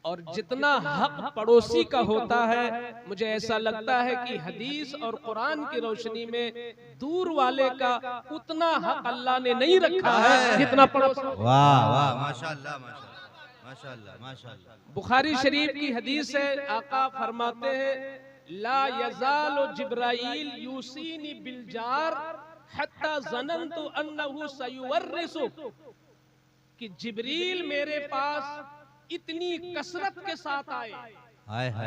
और जितना हक पड़ोसी का होता है, मुझे ऐसा लगता है कि हदीस और कुरान की रोशनी में दूर वाले का उतना हक अल्लाह ने नहीं रखा है जितना पड़ोसी। वाह वाह, माशाअल्लाह माशाअल्लाह माशाअल्लाह माशाअल्लाह। बुखारी शरीफ की हदीस है, आका फरमाते हैं ला यज़ालु जिब्राईल यूसीनी बिल जार हत्ता ज़ननतु अन्नहु सयुवर्रिसु, कि जिब्रील मेरे पास इतनी कसरत के साथ आए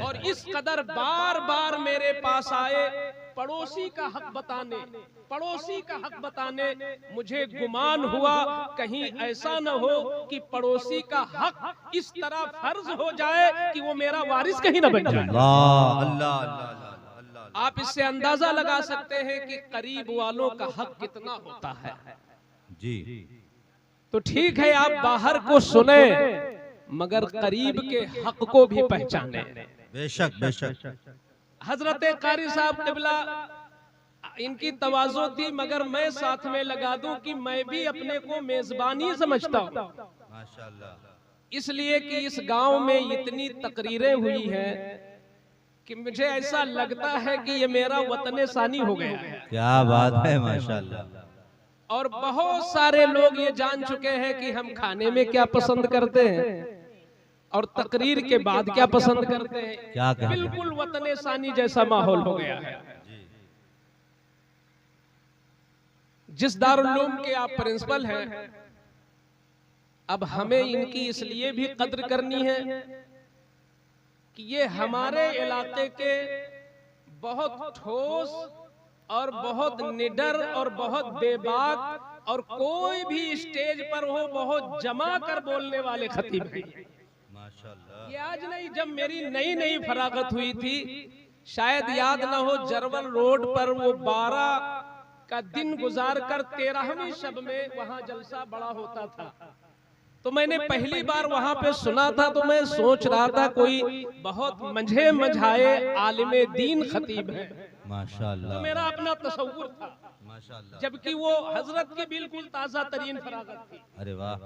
और इस कदर बार बार मेरे पास आए पड़ोसी का हक बताने, पड़ोसी का हक बताने, मुझे गुमान हुआ कहीं ऐसा न हो कि पड़ोसी का हक इस तरह फर्ज हो जाए कि वो मेरा वारिस कहीं न बन जाए। अल्लाह अल्लाह अल्लाह। आप इससे अंदाजा लगा सकते हैं कि करीब वालों का हक कितना होता है। जी, तो ठीक है आप बाहर को सुने मगर करीब के हक को भी पहचाने। बेशक बेशक। हजरत कारी साहब क़िबला, इनकी तवाज़ो थी, मगर मैं साथ में लगा दूं कि मैं भी अपने को मेजबानी समझता हूं, माशाअल्लाह। इसलिए कि इस गांव में इतनी तकरीरें हुई हैं कि मुझे ऐसा लगता है कि ये मेरा वतन सानी हो गया है। क्या बात है, माशाअल्लाह। और बहुत सारे लोग ये जान चुके हैं कि हम खाने में क्या पसंद करते हैं और तकरीर के बाद क्या पसंद करते हैं। क्या बिल्कुल वतन सानी जैसा माहौल हो गया है। जिस दारुल उलूम के आप प्रिंसिपल हैं, अब हमें इनकी इसलिए भी कद्र करनी है कि ये हमारे इलाके के बहुत ठोस और बहुत निडर और बहुत बेबाक और कोई भी स्टेज पर हो बहुत जमा कर बोलने वाले खतीब हैं। माशाअल्लाह। ये आज नहीं, जब मेरी नई नई फरागत हुई थी, शायद याद ना हो, जरवल रोड पर वो 12 का दिन गुजार कर 13वीं शब में वहां जलसा बड़ा होता था। तो मैंने पहली बार वहां पे सुना था, तो मैं सोच रहा था कोई बहुत मंझे मझाए आलिमे दीन खतीब है, माशाअल्लाह। तो मेरा अपना तसव्वुर था, माशाअल्लाह। जबकि वो हजरत की बिल्कुल ताजा तरीन फरागत थी। अरे वाह।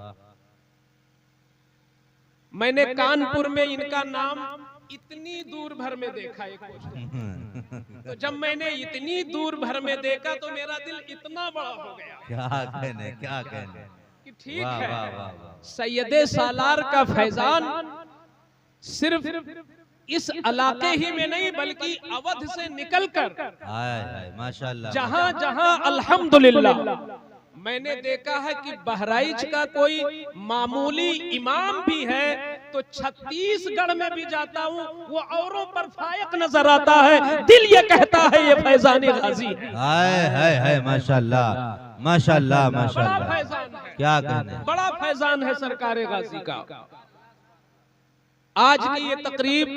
मैंने कानपुर में इनका नाम इतनी दूर भर में देखा एक तो जब मैंने इतनी दूर भर में देखा तो मेरा दिल इतना बड़ा हो गया, क्या कहने क्या कहने कि ठीक वाह, है, वाह, वाह, वाह। सैयदे सालार का फैजान सिर्फ इस इलाके ही में नहीं बल्कि अवध से निकलकर हाय हाय, माशाअल्लाह। जहां जहां अल्हम्दुलिल्लाह मैंने देखा है कि बहराइच का कोई मामूली इमाम भी है तो छत्तीसगढ़ में भी जाता हूँ, वो औरों पर फायक नजर आता है, दिल ये कहता है ये फैजानी गाजी है। हाय हाय हाय, माशाअल्लाह माशाअल्लाह बड़ा माशाअल्लाह। फैजान है, क्या कहने। बड़ा फैजान है सरकारे गाजी का। आज की ये तकरीब,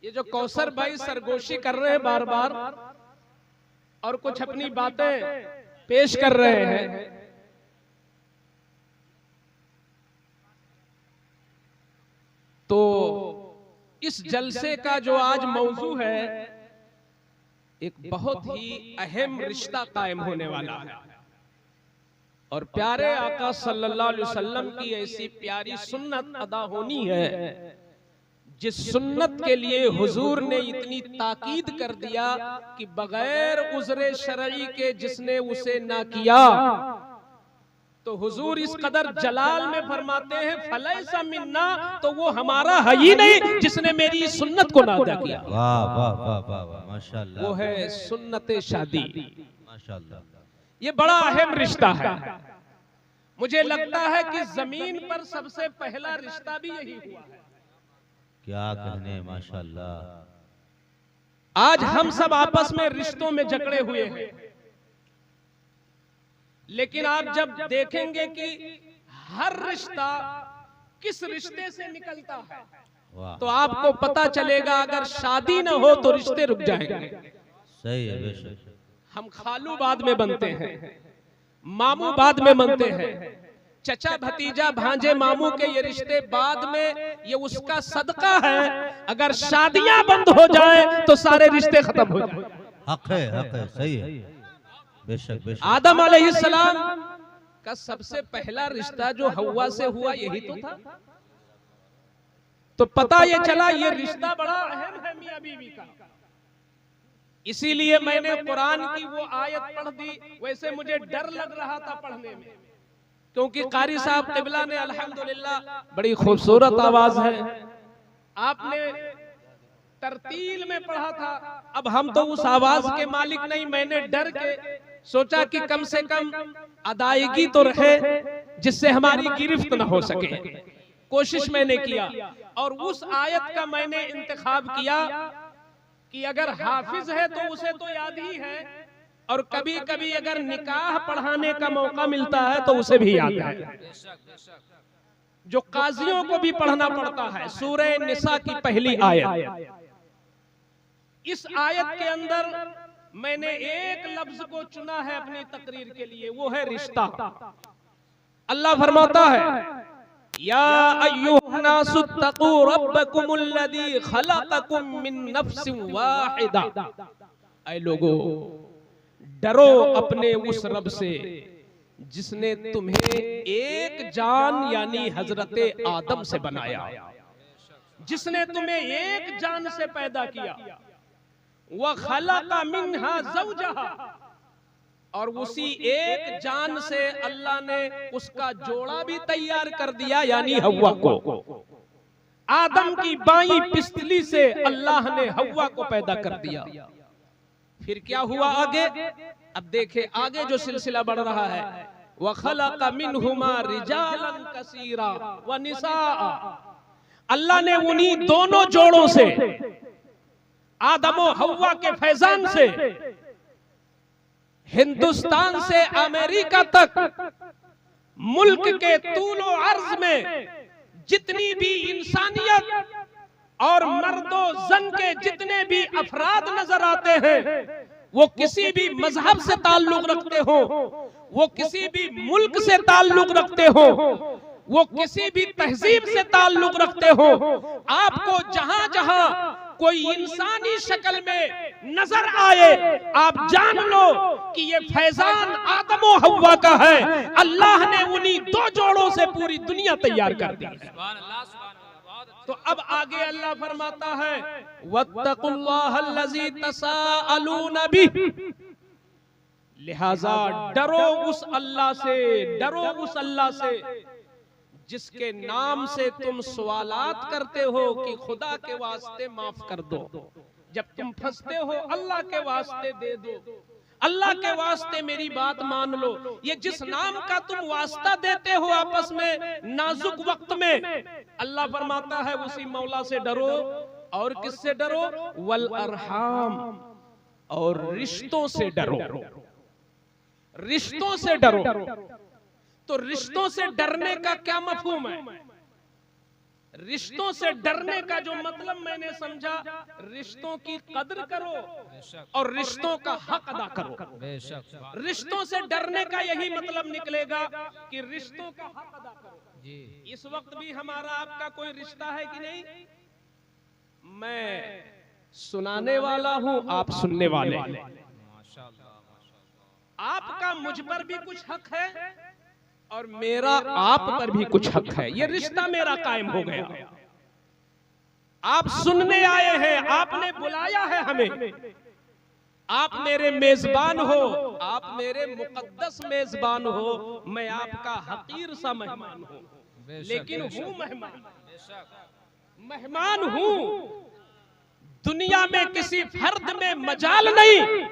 ये जो कौसर भाई सरगोशी कर रहे हैं बार बार और कुछ अपनी बातें पेश कर रहे हैं, तो इस जलसे का जो आज मौजू है, एक बहुत ही अहम रिश्ता कायम होने वाला है और प्यारे आका सल्लल्लाहु अलैहि वसल्लम की ऐसी प्यारी सुन्नत अदा होनी है जिस सुन्नत के लिए हुजूर ने इतनी ताकीद कर दिया कि बगैर उज़्र शरई के जिसने उसे ना किया, तो हुजूर इस कदर जलाल में फरमाते हैं फलैसा मिन्ना, तो वो हमारा है ही नहीं जिसने मेरी इस सुन्नत को ना अदा किया। वाह वाह वाह वाह वाह, माशाअल्लाह। वो है सुन्नत शादी। माशाअल्लाह। ये बड़ा अहम रिश्ता है। मुझे लगता है कि जमीन पर सबसे पहला रिश्ता भी यही हुआ है। क्या कहने, माशाअल्लाह। आज हम सब आपस में रिश्तों में जकड़े हुए हैं, लेकिन आप जब देखेंगे कि हर रिश्ता किस रिश्ते से निकलता है, वाह, तो आपको पता चलेगा अगर शादी न हो तो रिश्ते रुक जाएंगे। सही है, बेशक। हम खालू बाद में बनते हैं, मामू बाद में बनते हैं, चचा भतीजा भांजे मामू के ये रिश्ते बाद में, ये उसका सदका है। अगर शादियां बंद हो जाए तो सारे रिश्ते खत्म हो जाए। हक है, सही है, बेशक बेशक। आदम अलैहिस्सलाम का सबसे पहला रिश्ता जो हव्वा से हुआ यही तो था। तो पता ये चला ये रिश्ता बड़ा अहम है मियां बीवी का। इसीलिए मैंने कुरान की वो आयत पढ़ दी। वैसे मुझे डर लग रहा था पढ़ने में, क्योंकि कारी साहब क़िबला ने अल्हम्दुलिल्लाह बड़ी खूबसूरत आवाज है, आपने तरतील में पढ़ा था। अब हम तो उस आवाज के मालिक नहीं, मैंने डर के सोचा कि कम से कम अदायगी तो रहे जिससे हमारी गिरफ्त न हो सके। कोशिश मैंने किया और उस आयत का मैंने इंतखाब किया कि अगर हाफिज है तो उसे तो याद ही है, और कभी कभी अगर निकाह पढ़ाने का मौका मिलता है तो उसे भी याद है, जो काजियों को भी पढ़ना पड़ता है। सूरह निसा की पहली आयत। इस आयत के अंदर मैंने एक लफ्ज को चुना है अपनी तकरीर के लिए, वो है रिश्ता। अल्लाह फरमाता है, या अय्युहन्नासुत्तकू रब्बकुमुल्लज़ी खलक़कुम मिन नफ्सिन वाहिदा। ऐ लोगो, डरो अपने उस रब से जिसने तुम्हें एक जान यानी हजरत आदम से बनाया, जिसने तुम्हें एक जान से पैदा किया। व खलक़ मिन्हा ज़ौजहा, और उसी एक जान से अल्लाह ने उसका जोड़ा भी तैयार कर दिया यानी हव्वा को। आदम की बाईं पिस्तली से अल्लाह ने हव्वा को पैदा कर दिया। फिर क्या हुआ आगे? अब देखे आगे जो सिलसिला बढ़ रहा है, व खलक़ मिन्हुमा रिजालन कसीरा व निसाआ। अल्लाह ने उन्हीं दोनों जोड़ों से, आदम और हव्वा के फैजान से, हिंदुस्तान से अमेरिका तक मुल्क के तूलो अर्ज में जितनी भी इंसानियत और मर्दो जन के जितने भी अफराद नजर आते हैं, वो किसी भी मजहब से ताल्लुक रखते हो, वो किसी भी मुल्क से ताल्लुक रखते हो, वो किसी भी तहजीब से ताल्लुक रखते हो, आपको जहां जहां कोई इंसानी शक्ल में नजर आए, आप जान लो कि ये फैजान आदम और हव्वा का है। अल्लाह ने उन्हीं दो जोड़ों से पूरी दुनिया तैयार कर दी है। तो अब आगे अल्लाह फरमाता है, वत्तकुल्लाहल्लज़ी तसाअलून बिही, लिहाजा डरो उस अल्लाह से, डरो उस अल्लाह से जिसके नाम से तुम सवालात करते हो कि खुदा के वास्ते माफ कर दो। जब तुम फंसते हो, अल्लाह के वास्ते दे दो, अल्लाह के वास्ते मेरी बात मान लो। ये जिस नाम का तुम वास्ता देते हो आपस में नाजुक वक्त में, अल्लाह फरमाता है उसी मौला से डरो। और किससे डरो? वल अरहाम, और रिश्तों से डरो, रिश्तों से डरो। तो रिश्तों से डरने का क्या मफहूम है? रिश्तों से डरने का जो मतलब मैंने समझा, रिश्तों की कदर करो और रिश्तों का हक अदा करो। रिश्तों से डरने का यही मतलब निकलेगा कि रिश्तों का हक अदा करो। इस वक्त भी हमारा आपका कोई रिश्ता है कि नहीं? मैं सुनाने वाला हूं, आप सुनने वाले। आपका मुझ पर भी कुछ हक है और मेरा आप पर भी कुछ हक है। ये रिश्ता मेरा कायम हो गया। आप सुनने आए हैं, आपने बुलाया है हमें, आप मेरे मेजबान हो, आप मेरे मुकद्दस मेजबान हो। मैं आपका हकीर सा मेहमान हूं, लेकिन हूं मेहमान, मेहमान हूं। दुनिया में किसी फर्द में मजाल नहीं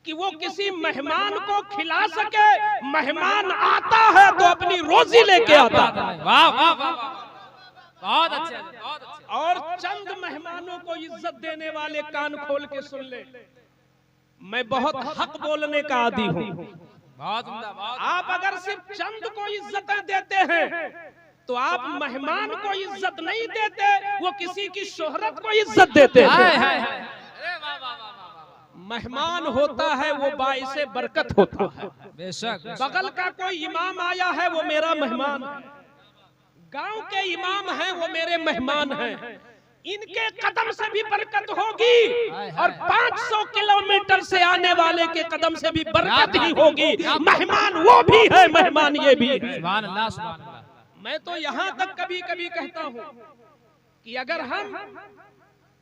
कि वो किसी मेहमान को खिला सके। मेहमान आता है तो अपनी रोजी लेके आता है। वाह वाह वाह, बहुत अच्छे, बहुत अच्छे। और चंद मेहमानों को इज्जत देने वाले कान खोल के सुन ले, मैं बहुत हक बोलने का आदी हूँ। बहुत उम्दा, बहुत। आप अगर सिर्फ चंद को इज्जतें देते हैं तो आप मेहमान को इज्जत नहीं देते, वो किसी की शोहरत को इज्जत देते हैं। मेहमान होता है वो बाइसे बरकत होता है। बेशक। बगल का कोई इमाम आया है वो मेरा मेहमान है, गांव के इमाम हैं वो मेरे मेहमान हैं। इनके कदम से भी बरकत होगी और 500 किलोमीटर से आने वाले के कदम से भी बरकत ही होगी। मेहमान वो भी है, मेहमान ये भी है। सुभान अल्लाह, सुभान अल्लाह। मैं तो यहाँ तक कभी कभी कहता हूँ कि अगर हम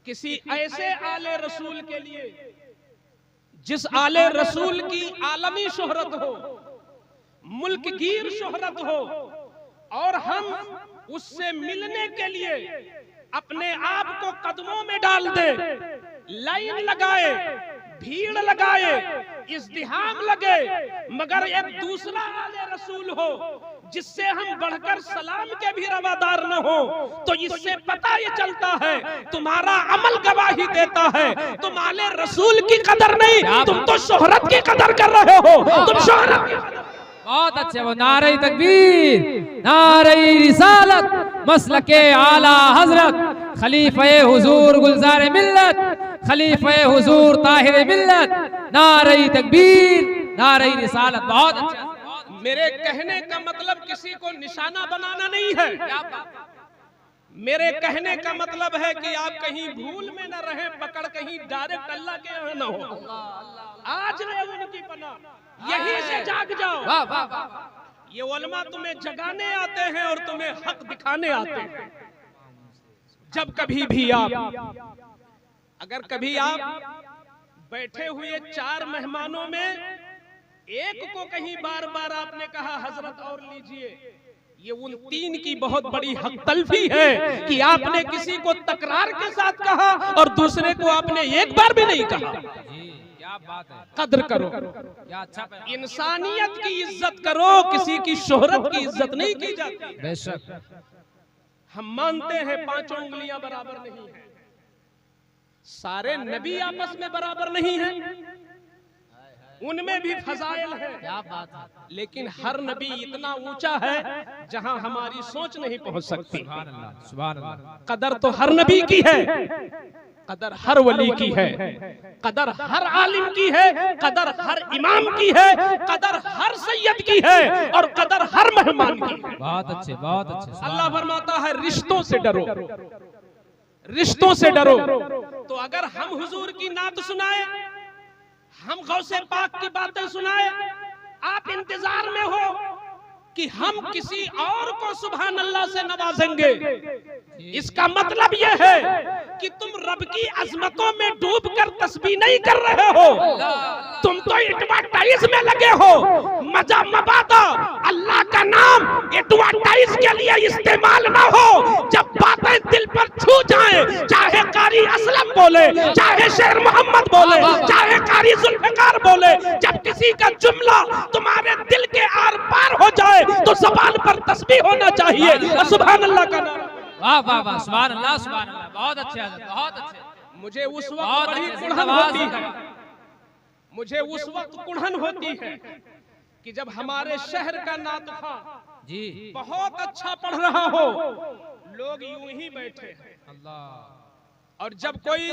किसी ऐसे आले रसूल के लिए, जिस आले रसूल की आलमी शोहरत हो, मुल्क गिर शोहरत हो, और हम उससे मिलने के लिए अपने आप को कदमों में डाल दे, लाइन लगाए, भीड़ लगाए, इज़्दिहाम लगे, मगर एक दूसरा आले रसूल हो जिससे हम बढ़कर सलाम के भी रवादार न हो, तो इससे पता ये चलता है तुम्हारा अमल गवाही देता है तुम आले रसूल की कदर नहीं, तुम तो शोहरत की कदर कर रहे हो। तुम शोहरत की कदर। बहुत अच्छे। वो नारे तकबीर, नारे रिसालत, मसलके आला हजरत, खलीफे हुजूर गुलजार मिल्लत, खलीफे हुजूर ताहिर मिल्लत, नारे तकबीर, नारे रिसालत। बहुत अच्छा। मेरे कहने का मतलब किसी को निशाना बनाना नहीं है, मेरे कहने का मतलब है कि आप कहीं भूल में न रहे, पकड़ कहीं डायरेक्ट अल्लाह के यहाँ न हो। आज रहे उनकी पनाह, यहीं से जाग जाओ। वाह वाह वाह। ये उलमा तुम्हें जगाने आते हैं और तुम्हें हक दिखाने आते हैं। जब कभी भी आप, अगर कभी आप बैठे हुए 4 मेहमानों में एक को कहीं बार बार आपने कहा हजरत और लीजिए, ये उन 3 की बहुत बड़ी हक तलफी है कि आपने किसी को तकरार के साथ कहा और दूसरे को आपने एक बार भी नहीं कहा। क्या बात है। कद्र करो, क्या अच्छा। इंसानियत की इज्जत करो, किसी की शोहरत की इज्जत नहीं की जाती। बेशक हम मानते हैं 5 उंगलियां बराबर नहीं है, सारे नबी आपस में बराबर नहीं है, उनमें भी फजाइल है। क्या बात है। लेकिन हर नबी इतना ऊंचा है जहां हमारी सोच नहीं पहुंच सकती। सुभान अल्लाह, सुभान अल्लाह। कदर तो हर नबी की है, कदर हर वली की है, कदर हर आलिम की है, कदर हर इमाम की है, कदर हर सैयद की है, और कदर हर मेहमान की है। बहुत अच्छे, बहुत अच्छे। अल्लाह फरमाता है रिश्तों से डरो, रिश्तों से डरो। तो अगर हम हुजूर की नात सुनाए, हम गौसे पाक की बातें सुनाए, आप इंतजार में हो कि हम किसी और को सुभान अल्लाह से नवाजेंगे, इसका मतलब यह है कि तुम रब की अजमतों में डूबकर तस्बीह नहीं कर रहे हो, तुम तो एडवर्टाइज में लगे हो। मजा मबादा अल्लाह का नाम एडवर्टाइज के लिए इस्तेमाल ना हो। जब बातें दिल पर छू जाएं, चाहे कारी असलम बोले, चाहे शेर मोहम्मद बोले, चाहे कारी जुल्फिकार बोले, जब किसी का जुमला तुम्हारे दिल के आर पार हो जाए तो ज़बान पर तस्बीह होना चाहिए, सुभान अल्लाह का नाम। वाह वाह वाह, सुभान अल्लाह, सुभान अल्लाह। बहुत अच्छे, बहुत अच्छे। मुझे उस वक्त बड़ी कुढ़न होती है, मुझे उस वक्त कुढ़न होती है कि जब हमारे शहर का नातखा जी बहुत अच्छा पढ़ रहा हो, लोग यूं ही बैठे हैं, अल्लाह। और जब कोई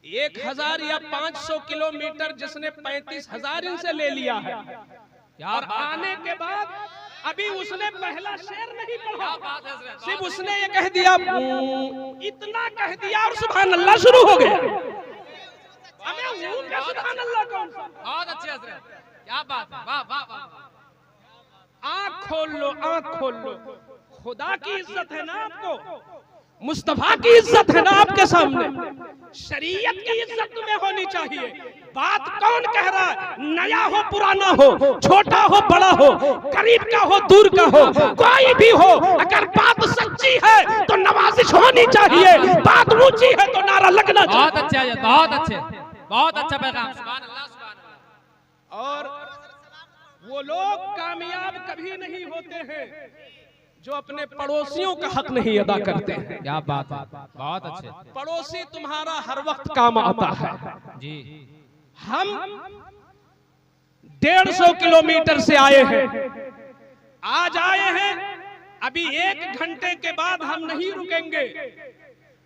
1000 या 500 किलोमीटर जिसने 35,000 इनसे ले लिया है, और आने के बाद अभी उसने पहला शेर नहीं पढ़ा, सिर्फ उसने ये कह दिया, इतना कह दिया और सुभान अल्लाह शुरू हो गया। हमें वो क्या सुभान अल्लाह कौन सा? बहुत अच्छे हजरत, क्या बात है। वाह वाह वाह। आँख खोल लो, आँख खोल लो, खुदा की इज्जत है ना आपको, मुस्तफा की इज्जत है ना आपके सामने, शरीयत की इज्जत तुम्हें होनी चाहिए। बात कौन कह रहा है, नया हो पुराना हो, छोटा हो बड़ा हो, करीब का हो दूर का हो, कोई भी हो, अगर बात सच्ची है तो नवाजिश होनी चाहिए, बात ऊंची है तो नारा लगना चाहिए। बहुत अच्छे हजरत, बहुत अच्छे, बहुत अच्छा पैगाम। सुभान अल्लाह, सुभान अल्लाह। और वो लोग कामयाब कभी नहीं होते हैं जो अपने पड़ोसियों का हक नहीं अदा करते हैं। क्या बात है, बहुत अच्छे। पड़ोसी तुम्हारा हर वक्त काम आता है। जी हम 150 किलोमीटर से आए हैं, आज आए हैं, अभी 1 घंटे के बाद हम नहीं रुकेंगे।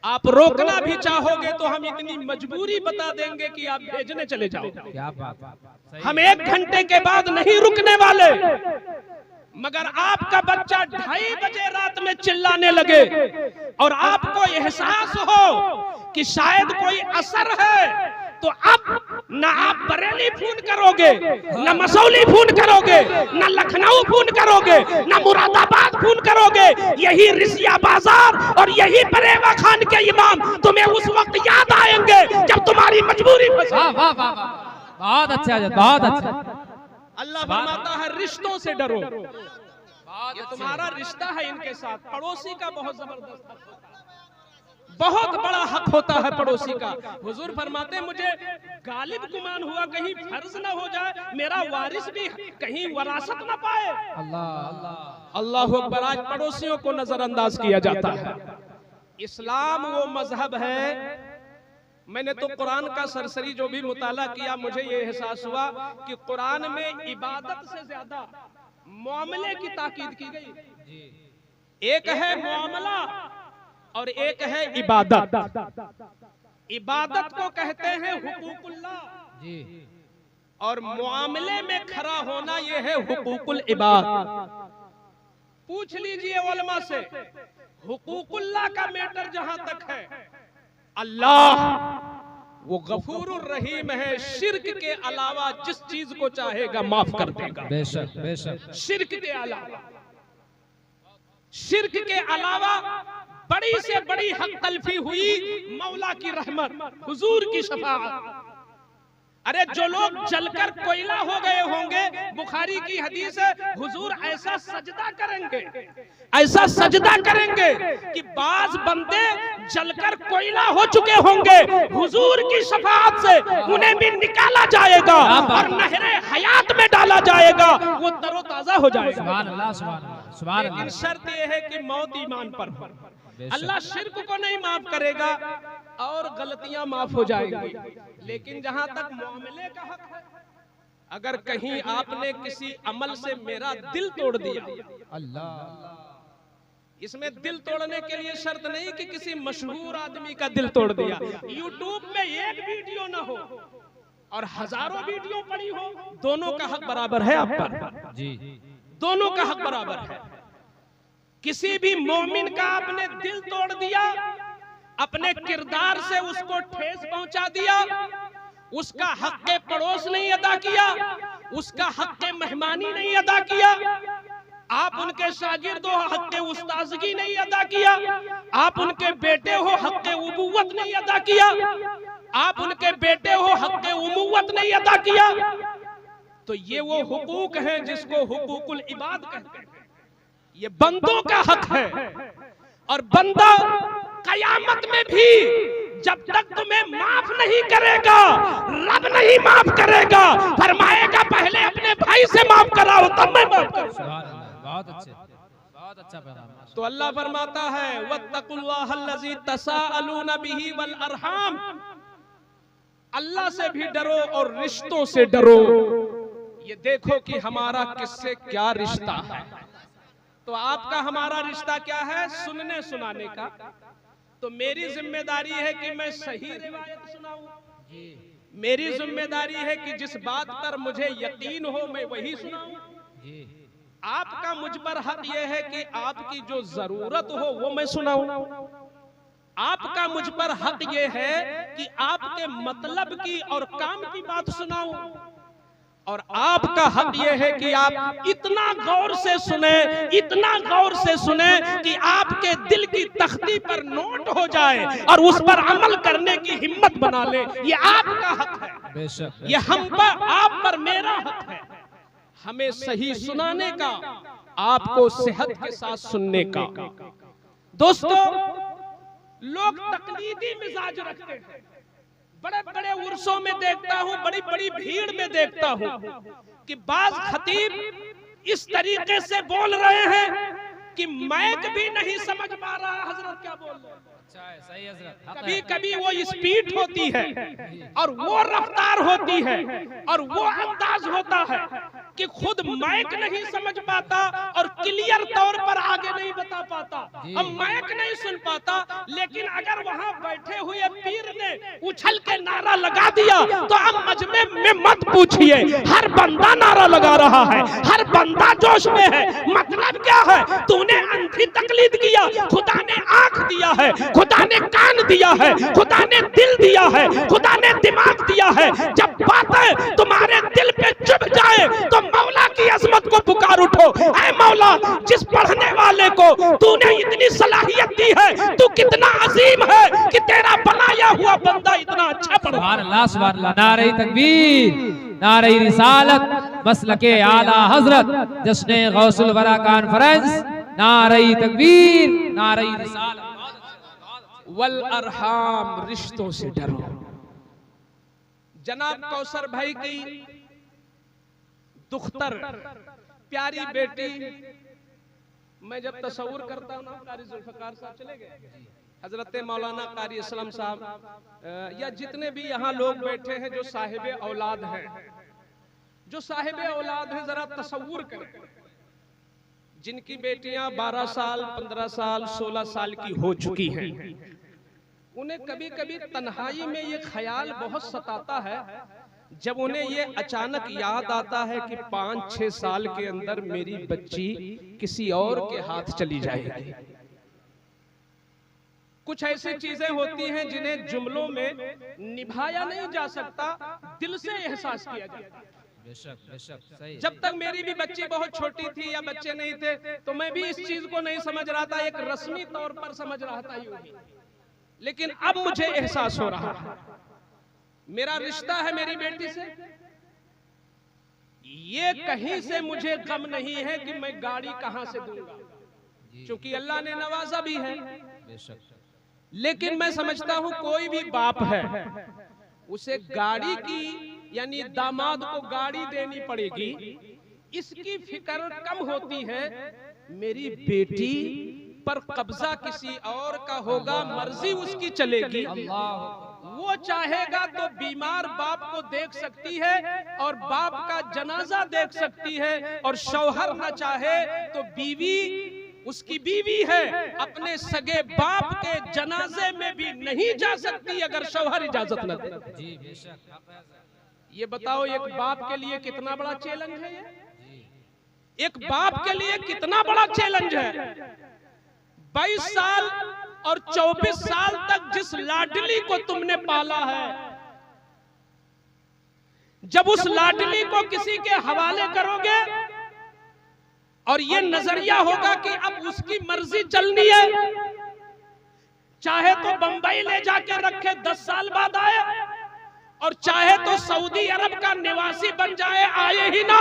आप रोकना भी चाहोगे तो हम इतनी मजबूरी बता देंगे कि आप भेजने चले जाओ। क्या बात है। हम 1 घंटे के बाद नहीं रुकने वाले, मगर आपका बच्चा 2:30 बजे रात में चिल्लाने लगे और आपको एहसास हो कि शायद कोई असर है, तो अब ना आप बरेली फोन करोगे, ना मसौली फोन करोगे, ना लखनऊ फोन करोगे, ना मुरादाबाद फोन करोगे, यही रिसिया बाजार और यही परेवा खान के इमाम तुम्हें उस वक्त याद आएंगे जब तुम्हारी मजबूरी फंसे। वाह वाह वाह वाह, बहुत अच्छा हजरत, बहुत अच्छा। अल्लाह फरमाता है रिश्तों से डरो, बहुत ये अच्छा। तुम्हारा रिश्ता है इनके साथ। पड़ोसी का बहुत जबरदस्त हक होता है, बहुत बड़ा हक होता है पड़ोसी का। हुजूर फरमाते मुझे गालिब गुमान हुआ कहीं फर्ज ना हो जाए, मेरा वारिस भी कहीं वरासत ना पाए। अल्लाह अल्लाह अल्लाह अकबर। आज पड़ोसियों को नजरअंदाज किया जाता है। इस्लाम वो मजहब है, मैंने तो कुरान का सरसरी जो भी मुताला किया मुझे ये एहसास हुआ कि कुरान में इबादत से ज्यादा मामले की ताकीद की गई। एक है मामला और एक है इबादत। इबादत को कहते हैं हुकूकुल्लाह जी, और मामले में खड़ा होना ये है हुकूकुल इबाद। पूछ लीजिए उलमा से, हुकूकुल्लाह का मैटर जहां तक है, अल्लाह वो गफूरुर रहीम है, शिर्क के अलावा जिस चीज को चाहेगा माफ कर देगा। बेशक बेशक। शिर्क के अलावा, शिर्क के अलावा बड़ी से बड़ी हक तलफी हुई मौला की रहमत, हुजूर की शफाअत। अरे जो लोग जलकर कोयला हो गए होंगे, बुखारी की हदीस है, हुजूर ऐसा सजदा करेंगे, ऐसा सजदा करेंगे कि बाज बंदे जलकर कोयला हो चुके होंगे, हुजूर की शफाअत से उन्हें भी निकाला जाएगा और नहरे हयात में डाला जाएगा, वो तरोताजा हो जाएगा। सुभान अल्लाह सुभान अल्लाह सुभान लेकिन अल्लाह। शर्त यह है कि मौत ईमान पर हो। अल्लाह शिर्क को नहीं माफ करेगा और गलतियां माफ हो जाएंगी, लेकिन जहां तक मामले का हक है, अगर कहीं आपने किसी अमल से मेरा दिल तोड़ दिया, अल्लाह इसमें दिल तोड़ने के लिए शर्त नहीं कि किसी मशहूर आदमी का दिल तोड़ दिया। यूट्यूब में एक वीडियो ना हो और हजारों वीडियो पड़ी हो, दोनों का हक बराबर है आप पर जी, दोनों का हक बराबर है। किसी भी मोमिन का आपने दिल तोड़ दिया, अपने किरदार से उसको ठेस पहुंचा दिया, उसका हक पड़ोस नहीं अदा किया, उसका हक मेहमानी नहीं अदा किया, आप उनके शागिर्द हो, हक उस्ताजगी नहीं अदा किया, आप उनके बेटे हो, हक उबुवत नहीं अदा किया, आप उनके बेटे हो, हक उमुवत नहीं अदा किया, तो ये वो हुकूक हैं जिसको हुकूकुल इबाद कहते हैं। ये बंदों का हक है और बंदा कयामत में भी जब तक तुम्हें माफ नहीं करेगा, रब नहीं माफ करेगा, फरमाएगा पहले अपने भाई से माफ कराओ तब मैं माफ करूं। सुभान अल्लाह, बहुत अच्छे, बहुत अच्छा पैगाम। तो अल्लाह फरमाता है वत्तकुल्लाहल्लज़ी तसाअलूना बिही वल अरहाम, अल्लाह से भी डरो और रिश्तों से डरो। ये देखो कि हमारा किससे क्या रिश्ता है। तो आपका हमारा रिश्ता क्या है? सुनने सुनाने का। तो मेरी जिम्मेदारी है कि मैं सही रिवायत सुनाऊं, मेरी जिम्मेदारी है कि जिस बात पर मुझे यकीन हो मैं वही सुनाऊं। आपका मुझ पर हक यह है कि आपकी जो जरूरत हो वो मैं सुनाऊं। आपका मुझ पर हक यह है कि आपके मतलब की और काम की बात सुनाऊं, और आपका हक यह है कि आप इतना गौर से सुने, इतना गौर से सुने कि आपके दिल की तख्ती पर नोट हो जाए और उस पर अमल करने की हिम्मत बना ले। ये आपका हक है, बेशक, ये हम पर, आप पर मेरा हक है, हमें सही सुनाने का, आपको सेहत के साथ सुनने का। दोस्तों, लोग तकलीदी मिजाज रखते हैं। बड़े बड़े उर्सों में देखता हूं, बड़ी बड़ी भीड़ में देखता हूं कि बाज खतीब इस तरीके से बोल रहे हैं कि मैक भी नहीं समझ पा रहा हजरत क्या बोल रहे हैं। अच्छा है, सही हजरत। कभी कभी वो स्पीड होती है और वो रफ्तार होती है और वो अंदाज होता है कि खुद माइक नहीं समझ पाता और क्लियर तौर पर आगे नहीं बता पाता। पाता, अब माइक नहीं सुन पाता, लेकिन अगर वहां बैठे हुए पीर ने उछल के नारा लगा दिया तो अब मजमे में मत पूछिए, हर बंदा नारा लगा रहा है, हर बंदा जोश में है। मतलब क्या है? तूने अंधी तकलीद किया, खुदा ने आंख दिया है, खुदा ने कान दिया है, खुदा ने दिल दिया है, खुदा ने दिमाग दिया है। जब बातें तुम्हारे दिल पे चुभ जाए तो मौला की अजमत को पुकार उठो, ऐ मौला, जिस पढ़ने वाले को तूने इतनी सलाहियत दी है, तू कितना अजीम है कि तेरा बनाया हुआ बंदा इतना अच्छा पढ़ा। सुभान अल्लाह, सुभान अल्लाह। नारे तकबीर, नारे रिसालत, मसलके आला हजरत, जश्न गौसुल वरा कॉन्फ्रेंस, नारे तकबीर, नारे रिसालत। वल अरहाम, रिश्तों से डरो। जनाब कौसर भाई की दुख्तर प्यारी बेटी, मैं जब तस्वुर करता हूँ ना, कारी जुल्फकार साहब चले गए, हजरत मौलाना कारी असलम साहब या जितने भी यहाँ लोग बैठे हैं जो साहिब औलाद हैं, जो साहिब औलाद हैं, जरा तस्वुर करें, जिनकी बेटियां 12 साल 15 साल 16 साल की हो चुकी हैं, उन्हें कभी कभी तन्हाई में ये ख्याल बहुत सताता है, जब उन्हें ये अचानक याद आता है कि 5-6 साल के अंदर मेरी बच्ची किसी और के हाथ चली जाएगी। कुछ ऐसी चीजें होती हैं जिन्हें जुमलों में निभाया नहीं जा सकता, दिल से एहसास किया जाता है। बेशक बेशक सही। जब तक मेरी भी बच्ची बहुत छोटी थी या बच्चे नहीं थे तो मैं भी इस चीज को नहीं समझ रहा था, एक रस्मी तौर पर समझ रहा था यूं ही, लेकिन अब मुझे एहसास हो रहा है मेरा रिश्ता है मेरी बेटी से, ये कहीं से मुझे गम नहीं है कि मैं गाड़ी कहां से दूंगा, क्योंकि अल्लाह ने नवाजा भी है। लेकिन मैं समझता हूं कोई भी बाप है उसे गाड़ी की, यानी दामाद को गाड़ी देनी पड़ेगी, इसकी फिक्र कम होती है मेरी बेटी पर कब्जा किसी और का होगा, मर्जी उसकी चलेगी। वो चाहेगा तो बीमार बाप को देख सकती है और बाप का जनाजा देख सकती है, और शौहर न चाहे तो बीवी, उसकी बीवी है, अपने सगे बाप के जनाजे में भी नहीं जा सकती अगर शौहर इजाजत न दे। जी बेशक। ये बताओ एक बाप के लिए कितना बड़ा चैलेंज है ये? एक बाप के लिए कितना बड़ा चैलेंज है? 22 साल और 24 साल तक जिस लाडली को तुमने पाला है, जब उस लाडली को किसी के हवाले करोगे और ये नजरिया होगा कि अब उसकी मर्जी चलनी है, चाहे तो बंबई ले जाके रखे 10 साल बाद आए, और चाहे तो सऊदी अरब का निवासी बन जाए, आए ही ना,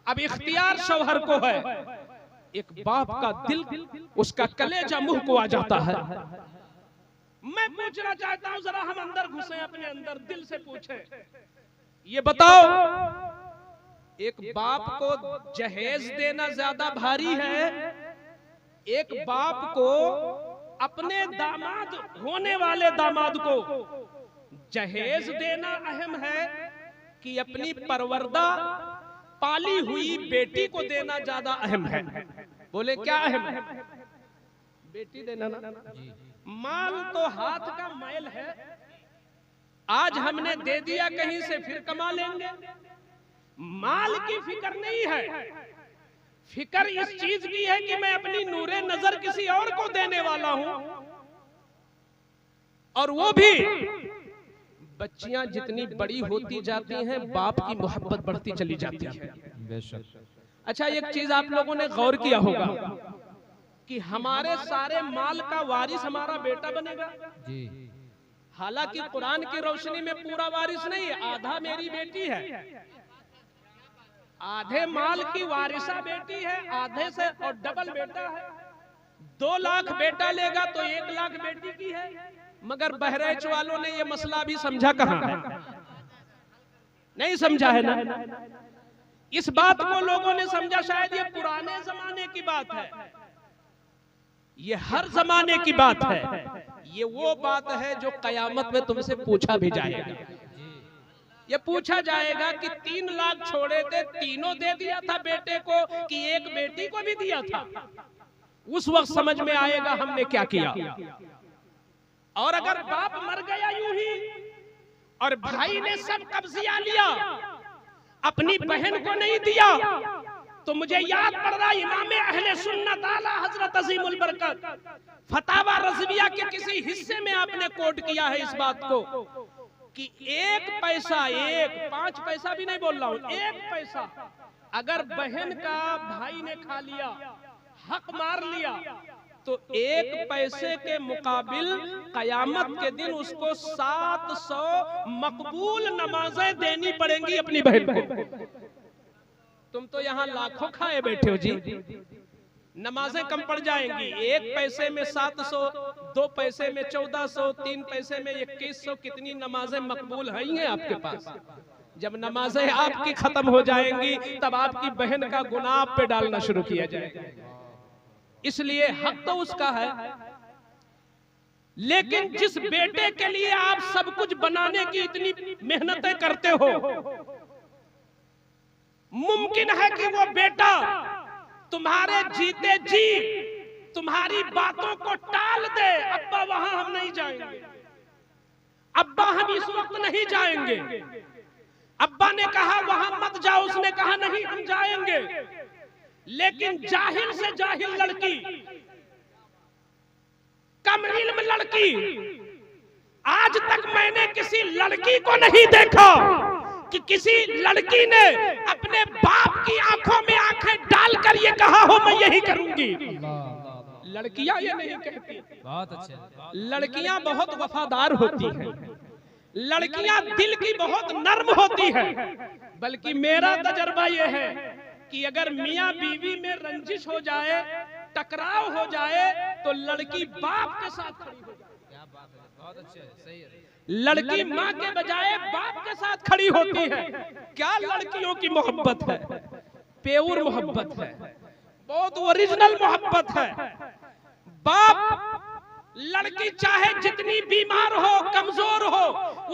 अब इख्तियार शौहर को है। एक बाप का दिल, उसका कलेजा मुंह को आ जाता है। मैं पूछना चाहता हूं, जरा हम अंदर घुसे, अपने अंदर दिल से पूछे, ये बताओ एक बाप को जहेज देना ज्यादा भारी है, एक बाप को अपने दामाद होने वाले दामाद को जहेज देना अहम है कि अपनी परवरदा पाली हुई बेटी को देना ज्यादा अहम है? बोले क्या अहम है? बेटी देना ना। माल तो हाथ का मैल है, आज हमने दे दिया, कहीं से फिर कमा लेंगे। माल की फिक्र नहीं है, फिक्र इस चीज की है कि मैं अपनी नूरे नजर किसी और को देने वाला हूं, और वो भी बच्चियां जितनी बड़ी होती जाती हैं बाप की मोहब्बत बढ़ती चली जाती है। अच्छा, एक चीज आप लोगों ने गौर किया होगा कि हमारे सारे माल का वारिस हमारा बेटा बनेगा। हालांकि कुरान की रोशनी में पूरा वारिस नहीं है, आधा मेरी बेटी है, आधे माल की वारिसा बेटी है, आधे से और डबल बेटा है। 2 लाख बेटा लेगा तो 1 लाख बेटी की है, मगर बहरेच वालों ने ये मसला भी समझा कहां है? नहीं समझा है ना। इस बात को लोगों ने समझा शायद ये पुराने जमाने की बात है, ये हर जमाने की बात है, ये वो बात है जो कयामत में तुमसे पूछा भी जाएगा। ये पूछा जाएगा कि 3 लाख छोड़े थे, तीनों दे दिया था बेटे को कि एक बेटी को भी दिया था? उस वक्त समझ में आएगा हमने क्या किया। और अगर बाप मर गया यूं ही और भाई ने सब कब्जिया लिया, अपनी बहन को नहीं दिया, तो मुझे याद पड़ रहा इमाम अहले सुन्नत आला हजरत अजीमुल बरकत फतावा रज़विया के किसी हिस्से में आपने कोट किया है इस बात को कि 1 पैसा, 5 पैसा भी नहीं बोल रहा हूं, 1 पैसा अगर बहन का भाई ने खा लिया, हक मार लिया, तो 1 पैसे के मुकाबिल कयामत के दिन उसको 700 मकबूल नमाजें देनी पड़ेंगी अपनी बहन को। तुम तो यहाँ लाखों खाए बैठे हो जी, नमाजें कम पड़ जाएंगी। 1 पैसे में 700, 2 पैसे में 1400, 3 पैसे में 2100, कितनी नमाजें मकबूल हैं आपके पास। जब नमाजें आपकी खत्म हो जाएंगी तब आपकी बहन का गुनाह आप पे डालना शुरू किया जाएगा। इसलिए हक तो उसका है, लेकिन जिस बेटे के लिए आप सब कुछ बनाने की इतनी मेहनतें करते हो, मुमकिन है कि वो बेटा तुम्हारे जीते जी तुम्हारी बातों को टाल दे। अब्बा वहां हम नहीं जाएंगे, अब्बा हम इस वक्त नहीं जाएंगे, अब्बा ने कहा वहां मत जाओ, उसने कहा नहीं हम जाएंगे। लेकिन जाहिल से जाहिल लड़की, कम इल्म लड़की, आज तक मैंने किसी लड़की को नहीं देखा कि किसी लड़की ने अपने बाप की आंखों में आंखें डालकर ये कहा हो मैं यही करूंगी। लड़कियां ये नहीं कहती। बहुत अच्छा। लड़कियां बहुत वफादार होती हैं, लड़कियां दिल की बहुत नर्म होती हैं। बल्कि मेरा तजर्बा ये है कि अगर मियां बीवी में रंजिश हो जाए, टकराव हो जाए, तो लड़की बाप के साथ खड़ी हो जाए। क्या बात है, बहुत अच्छे, सही है। लड़की माँ के बजाय बाप के साथ खड़ी होती है। क्या लड़कियों की मोहब्बत है, प्योर मोहब्बत है, बहुत ओरिजिनल मोहब्बत है। बाप लड़की चाहे जितनी बीमार हो, कमजोर हो,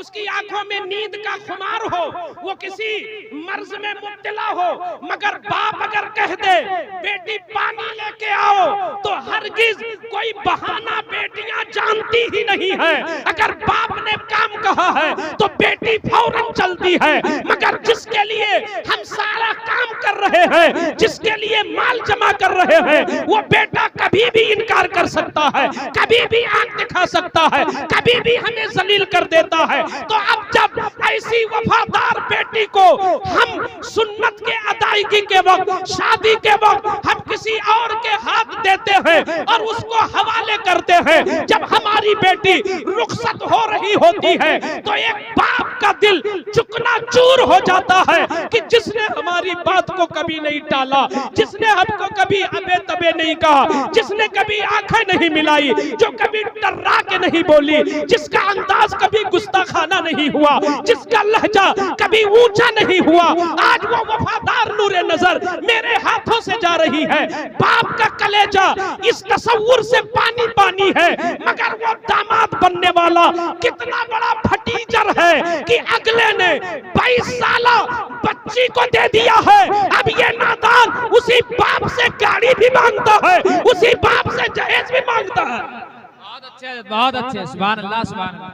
उसकी आंखों में नींद का खुमार हो, वो किसी मर्ज में मुब्तला हो, मगर बाप अगर कह दे बेटी पानी लेके आओ, तो हरगिज कोई बहाना बेटियां जानती ही नहीं है। अगर बाप ने काम कहा है तो बेटी फौरन चलती है। मगर जिसके लिए हम सारा काम कर रहे हैं, जिसके लिए माल जमा कर रहे हैं, वो बेटा कभी भी इनकार कर सकता है, कभी भी आंख दिखा सकता है, कभी भी हमें जलील कर देता है। तो अब जब ऐसी वफादार बेटी को हम सुन्नत के अदायगी के वक्त, शादी के वक्त हम किसी और के हाथ देते हैं और उसको हवाले करते हैं, जब हमारी बेटी रुखसत हो रही होती है तो एक बाप का दिल चुकना चूर हो जाता है कि जिसने हमारी बात को कभी नहीं टाला, जिसने हमको कभी अबे तबे नहीं कहा, जिसने कभी आंखें नहीं मिलाई, जो कभी डरा के नहीं बोली, जिसका अंदाज कभी गुस्ताखाना नहीं हुआ, जिसका लहजा कभी ऊंचा नहीं हुआ, आज वो वफादार नूरे नजर मेरे हाथों से जा रही है। बाप का कलेजा इस तसव्वुर से पानी पानी है, मगर वो दामाद बनने वाला कितना बड़ा फटीचर है कि अगले ने 22 साला बच्ची को दे दिया है। अब ये नादान उसी बाप से गाड़ी भी मांगता है, उसी बाप से जहेज भी मांगता है। बहुत अच्छे, बहुत अच्छे। सुभान अल्लाह, सुभान अल्लाह।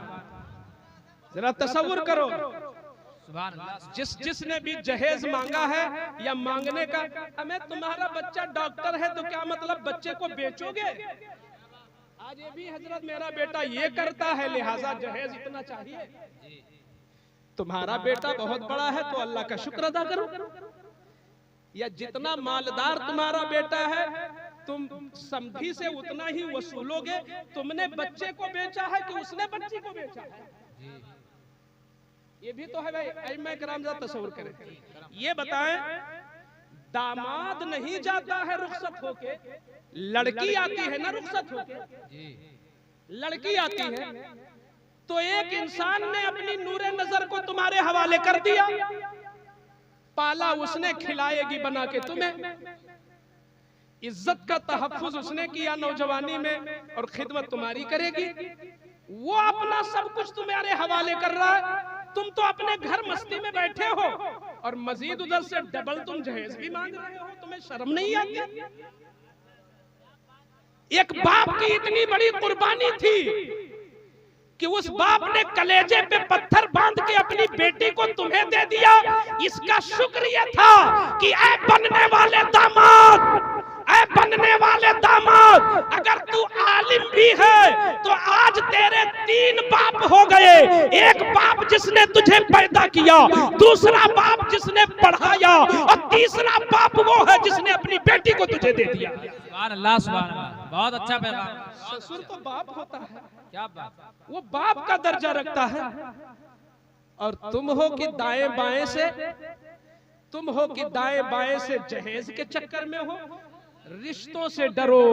जरा तसव्वुर करो, सुभान अल्लाह। जिसने भी जहेज मांगा है या मांगने का, हमें तुम्हारा बच्चा डॉक्टर है तो क्या मतलब बच्चे को बेचोगे? आज ये भी हजरत मेरा बेटा ये करता है लिहाजा जहेज इतना चाहिए। तुम्हारा बेटा बहुत बड़ा है तो अल्लाह का शुक्र अदा करो। या जितना मालदार तुम्हारा बेटा है तुम समधी से उतना ही वसूलोगे। तुमने बच्चे को बेचा है कि उसने बच्ची को बेचा है? ये भी तो है भाई। अइम्मा किराम जरा तसव्वुर करें, ये बताएं, दामाद नहीं जाता है रुखसत होके, लड़की आती है ना रुखसत होके, लड़की आती है। तो एक इंसान ने अपनी नूरे नजर को तुम्हारे हवाले कर दिया, पाला उसने, खिलाएगी बना के तुम्हें, इज्जत का तहफ्फुज उसने किया नौजवानी में और खिदमत तुम्हारी करेगी। वो अपना सब कुछ तुम्हारे हवाले कर रहा है, तुम तो अपने घर मस्ती में बैठे हो और मजीद उधर से डबल तुम जहेज भी मांग रहे हो। तुम्हें शर्म नहीं आती? एक बाप की इतनी बड़ी कुर्बानी थी कि उस बाप ने कलेजे पे पत्थर बांध के अपनी बेटी को तुम्हें दे दिया। इसका शुक्र ये था कि ऐ बनने वाले दामाद, ऐ बनने वाले दामाद, अगर तू आलिम भी है तो आज तेरे 3 बाप हो गए। एक बाप जिसने तुझे पैदा किया, दूसरा बाप जिसने पढ़ाया, और तीसरा बाप वो है जिसने अपनी बेटी को तुझे दे दिया। सुभान अल्लाह, सुभान अल्लाह, बहुत अच्छा पैगाम। ससुर तो बाप होता है, क्या बात, वो बाप का दर्जा रखता है। और तुम हो कि दाएं बाएं से, तुम हो कि दाएं बाएं से जहेज के चक्कर में हो। रिश्तों से डरो।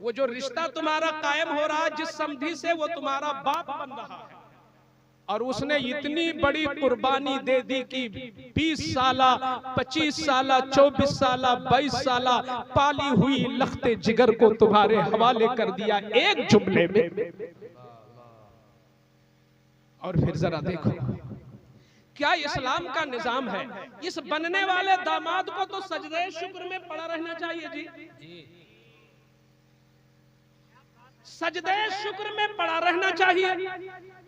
वो जो रिश्ता तुम्हारा कायम हो रहा है जिस समधी से, वो तुम्हारा बाप बन रहा है। और उसने इतनी बड़ी कुर्बानी दे दी कि 20 साला, 25 साला, 24 साला, 22 साला पाली हुई लख्ते जिगर को तुम्हारे हवाले कर दिया एक जुमले में। और फिर जरा देखो क्या इस्लाम का निजाम है। इस बनने वाले दामाद को तो सजदे शुक्र में पड़ा रहना चाहिए जी, सजदे शुक्र में पड़ा रहना चाहिए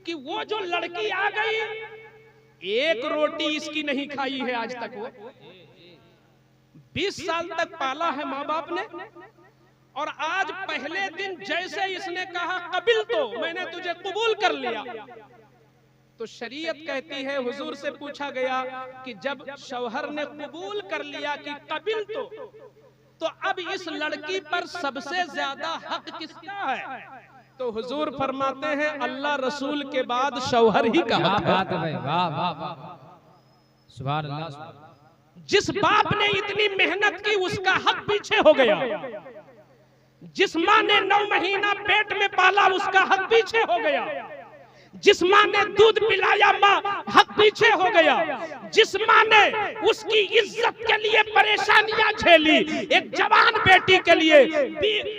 कि वो जो लड़की आ गई, एक रोटी इसकी नहीं खाई है आज तक। वो 20 साल तक पाला है माँ बाप ने, और आज पहले दिन जैसे इसने कहा कबिल, तो मैंने तुझे कबूल कर लिया, तो शरीयत कहती है, हुजूर से पूछा गया कि जब शौहर ने कबूल कर लिया कि कबिल, तो अब इस लड़की पर सबसे ज्यादा हक किसका है? तो हुजूर फरमाते हैं अल्लाह रसूल के बाद शौहर ही का हक है। वाह वाह वाह, सुभान अल्लाह। जिस बाप ने इतनी मेहनत की उसका हक पीछे हो गया, जिस माँ ने 9 महीना पेट में पाला उसका हक पीछे हो गया, जिस माँ ने दूध पिलाया माँ हक पीछे हो गया, जिस माँ ने उसकी इज्जत के लिए परेशानियां झेली। एक जवान बेटी के लिए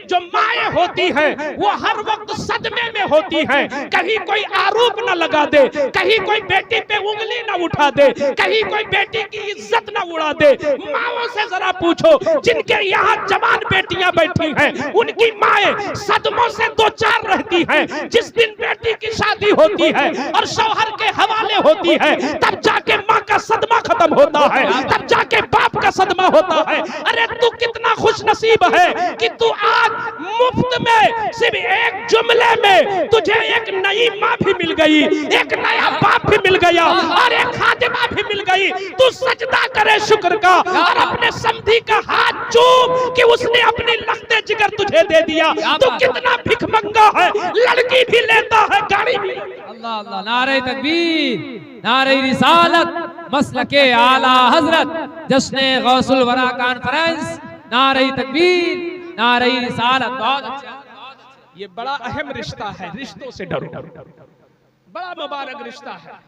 जो माएँ होती हैं वो हर वक्त सदमे में होती हैं, कहीं कोई आरोप न लगा दे, कहीं कोई बेटी पे उंगली न उठा दे, कहीं कोई बेटी की इज्जत न उड़ा दे। माओं से जरा पूछो जिनके यहाँ जवान बेटियां बैठी हैं, उनकी माएँ सदमों से 2-4 रहती हैं। जिस दिन बेटी की शादी होती है और शौहर के हवाले होती है, तब जाके माँ का सदमा खत्म होता है, तब जाके बाप का सदमा होता है। अरे तू कितना खुश नसीब है कि तू आज मुफ्त में सिर्फ एक जुमले में तुझे एक नई माँ भी मिल गई, एक नया बाप भी मिल गया, और एक खादिमा भी मिल गई। तू सजदा करे शुक्र का, और अपने समधी का हाथ चूम कि उसने अपनी लख्ते जिगर तुझे दे दिया। तू कितना भिखमंगा है, लड़की भी लेता है, गाड़ी भी। अल्लाह अल्लाह, नारे तकबीर, नारे रिसालत, मसलके आला हजरत, जश्ने गौसुल वरा कॉन्फ्रेंस, नारे तकबीर, नारे रिसालत। बहुत अच्छा, ये बड़ा अहम रिश्ता है, रिश्तों से डरो, बड़ा मुबारक रिश्ता है।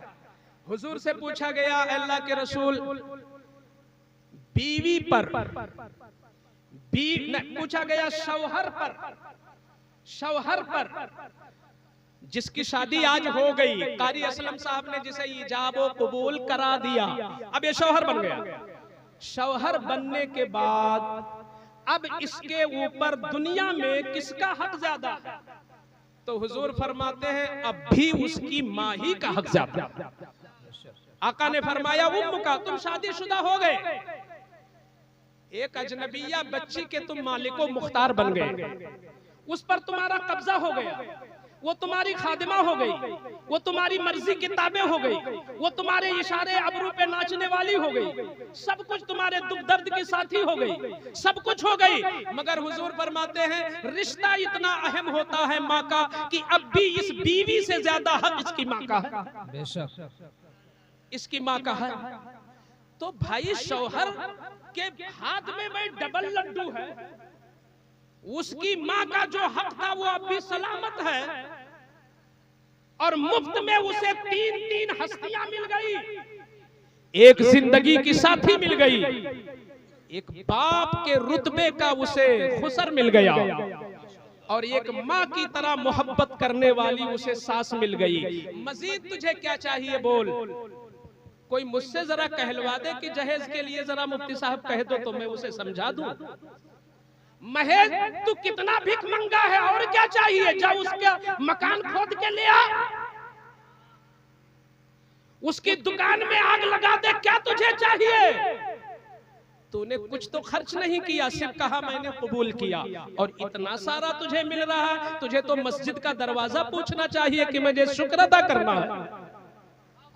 हुजूर से पूछा गया अल्लाह के रसूल, बीवी पर पूछा गया शौहर पर जिसकी शादी आज हो गई, कारी असलम साहब ने जिसे इजाब व कबूल करा दिया, अब ये शौहर बन गया। शौहर बनने के बाद अब इसके ऊपर दुनिया में किसका हक ज्यादा है? तो हुजूर फरमाते हैं अब भी उसकी माँ ही का हक ज्यादा। आका ने फरमाया उम्म का, तुम शादीशुदा हो गए, एक अजनबिया बच्ची के तुम मालिको मुख्तार बन गए, उस पर तुम्हारा कब्जा हो गया, वो तुम्हारी खादिमा हो गई, वो तुम्हारी मर्जी की ताबे हो गई, वो तुम्हारे इशारे अबरू पे नाचने वाली हो गई, सब कुछ तुम्हारे दुख दर्द की साथी हो गई, सब कुछ हो गई। मगर हुजूर फरमाते हैं रिश्ता इतना अहम होता है माँ का कि अब भी इस बीवी से ज्यादा हक इसकी माँ का है, बेशक इसकी माँ का है। तो भाई शौहर के हाथ में भाई डबल लड्डू है, उसकी माँ का जो हक था वो अब भी सलामत है, और मुफ्त में उसे 3 हस्तियां मिल गई, एक जिंदगी की साथी मिल गई, एक बाप के रुतबे का उसे खुसर मिल गया, और एक माँ की तरह मोहब्बत करने वाली उसे सास मिल गई। मजीद तुझे क्या चाहिए बोल? कोई मुझसे जरा कहलवा दे कि जहेज के लिए जरा मुफ्ती साहब कह दो तो मैं उसे समझा दूं। महेश तू कितना भीख मंगा है और क्या चाहिए, जा उसका मकान खोद के ले आ, उसकी दुकान में आग लगा दे, क्या तुझे चाहिए? तूने कुछ तो खर्च नहीं किया, सिर्फ कहा मैंने कबूल किया, और इतना सारा तुझे मिल रहा है, तुझे तो मस्जिद का दरवाजा पूछना चाहिए कि मुझे शुक्र अदा करना है।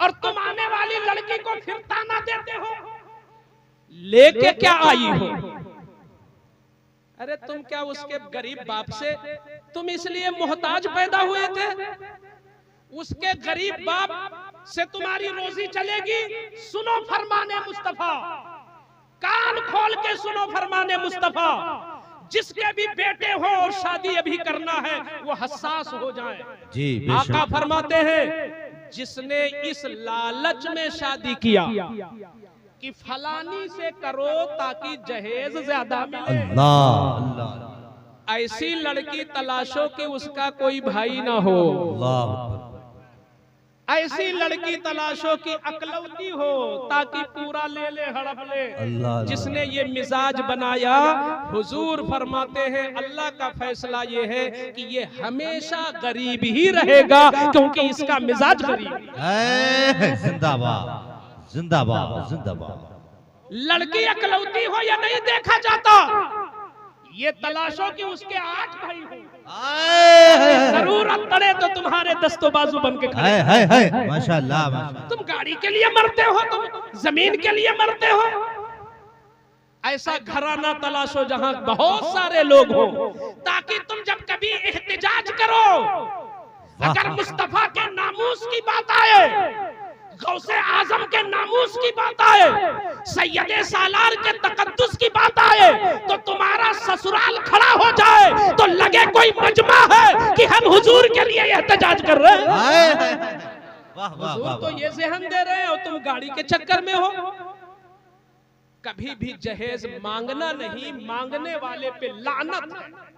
और तुम आने वाली लड़की को फिर ताना देते हो, लेके क्या आई हो? अरे तुम क्या उसके गरीब बाप से तुम इसलिए मोहताज पैदा हुए थे? उसके गरीब बाप से तुम्हारी रोजी चलेगी? सुनो फरमाने मुस्तफा, कान खोल के सुनो फरमाने मुस्तफा। जिसके भी बेटे हो और शादी अभी करना है वो हसास हो जाए। जी आका फरमाते हैं जिसने इस लालच में शादी किया कि फलानी से करो ताकि जहेज ज्यादा मिले, अल्लाह अल्लाह, ऐसी लड़की तलाशो कि उसका कोई भाई ना हो, अल्लाह, ऐसी लड़की तलाशो की अकलौती हो ताकि पूरा ले ले हड़प ले। अल्लाह, जिसने ये मिजाज बनाया, हुजूर फरमाते हैं अल्लाह का फैसला ये है कि ये हमेशा गरीब ही रहेगा, क्योंकि इसका मिजाज गरीब है। जिंदाबाद जिंदाबाद जिंदाबाद। लड़की अकलौती हो या नहीं देखा जाता, ये तलाशो कि उसके 8 भाई हो, जरूरत पड़े तो तुम्हारे दस्तो बाजू बन के खड़े। है माशाल्लाह माशाल्लाह। तुम गाड़ी के लिए मरते हो, तुम जमीन के लिए मरते हो। ऐसा घराना तलाशो जहां बहुत सारे लोग हो, ताकि तुम जब कभी एहतिजाज करो, अगर मुस्तफा के नामूस की बात आए, गौसे आजम के नामूस की बात आए, सैयदे सालार के तकद्दुस की बात आए, तो तुम्हारा ससुराल खड़ा हो जाए तो लगे कोई मजमा है कि हम हुजूर के लिए एहतजाज कर रहे हैं। हुजूर तो ये ज़हन दे रहे हैं और तुम गाड़ी के चक्कर में हो। कभी भी जहेज मांगना नहीं, मांगने वाले पे लानत है।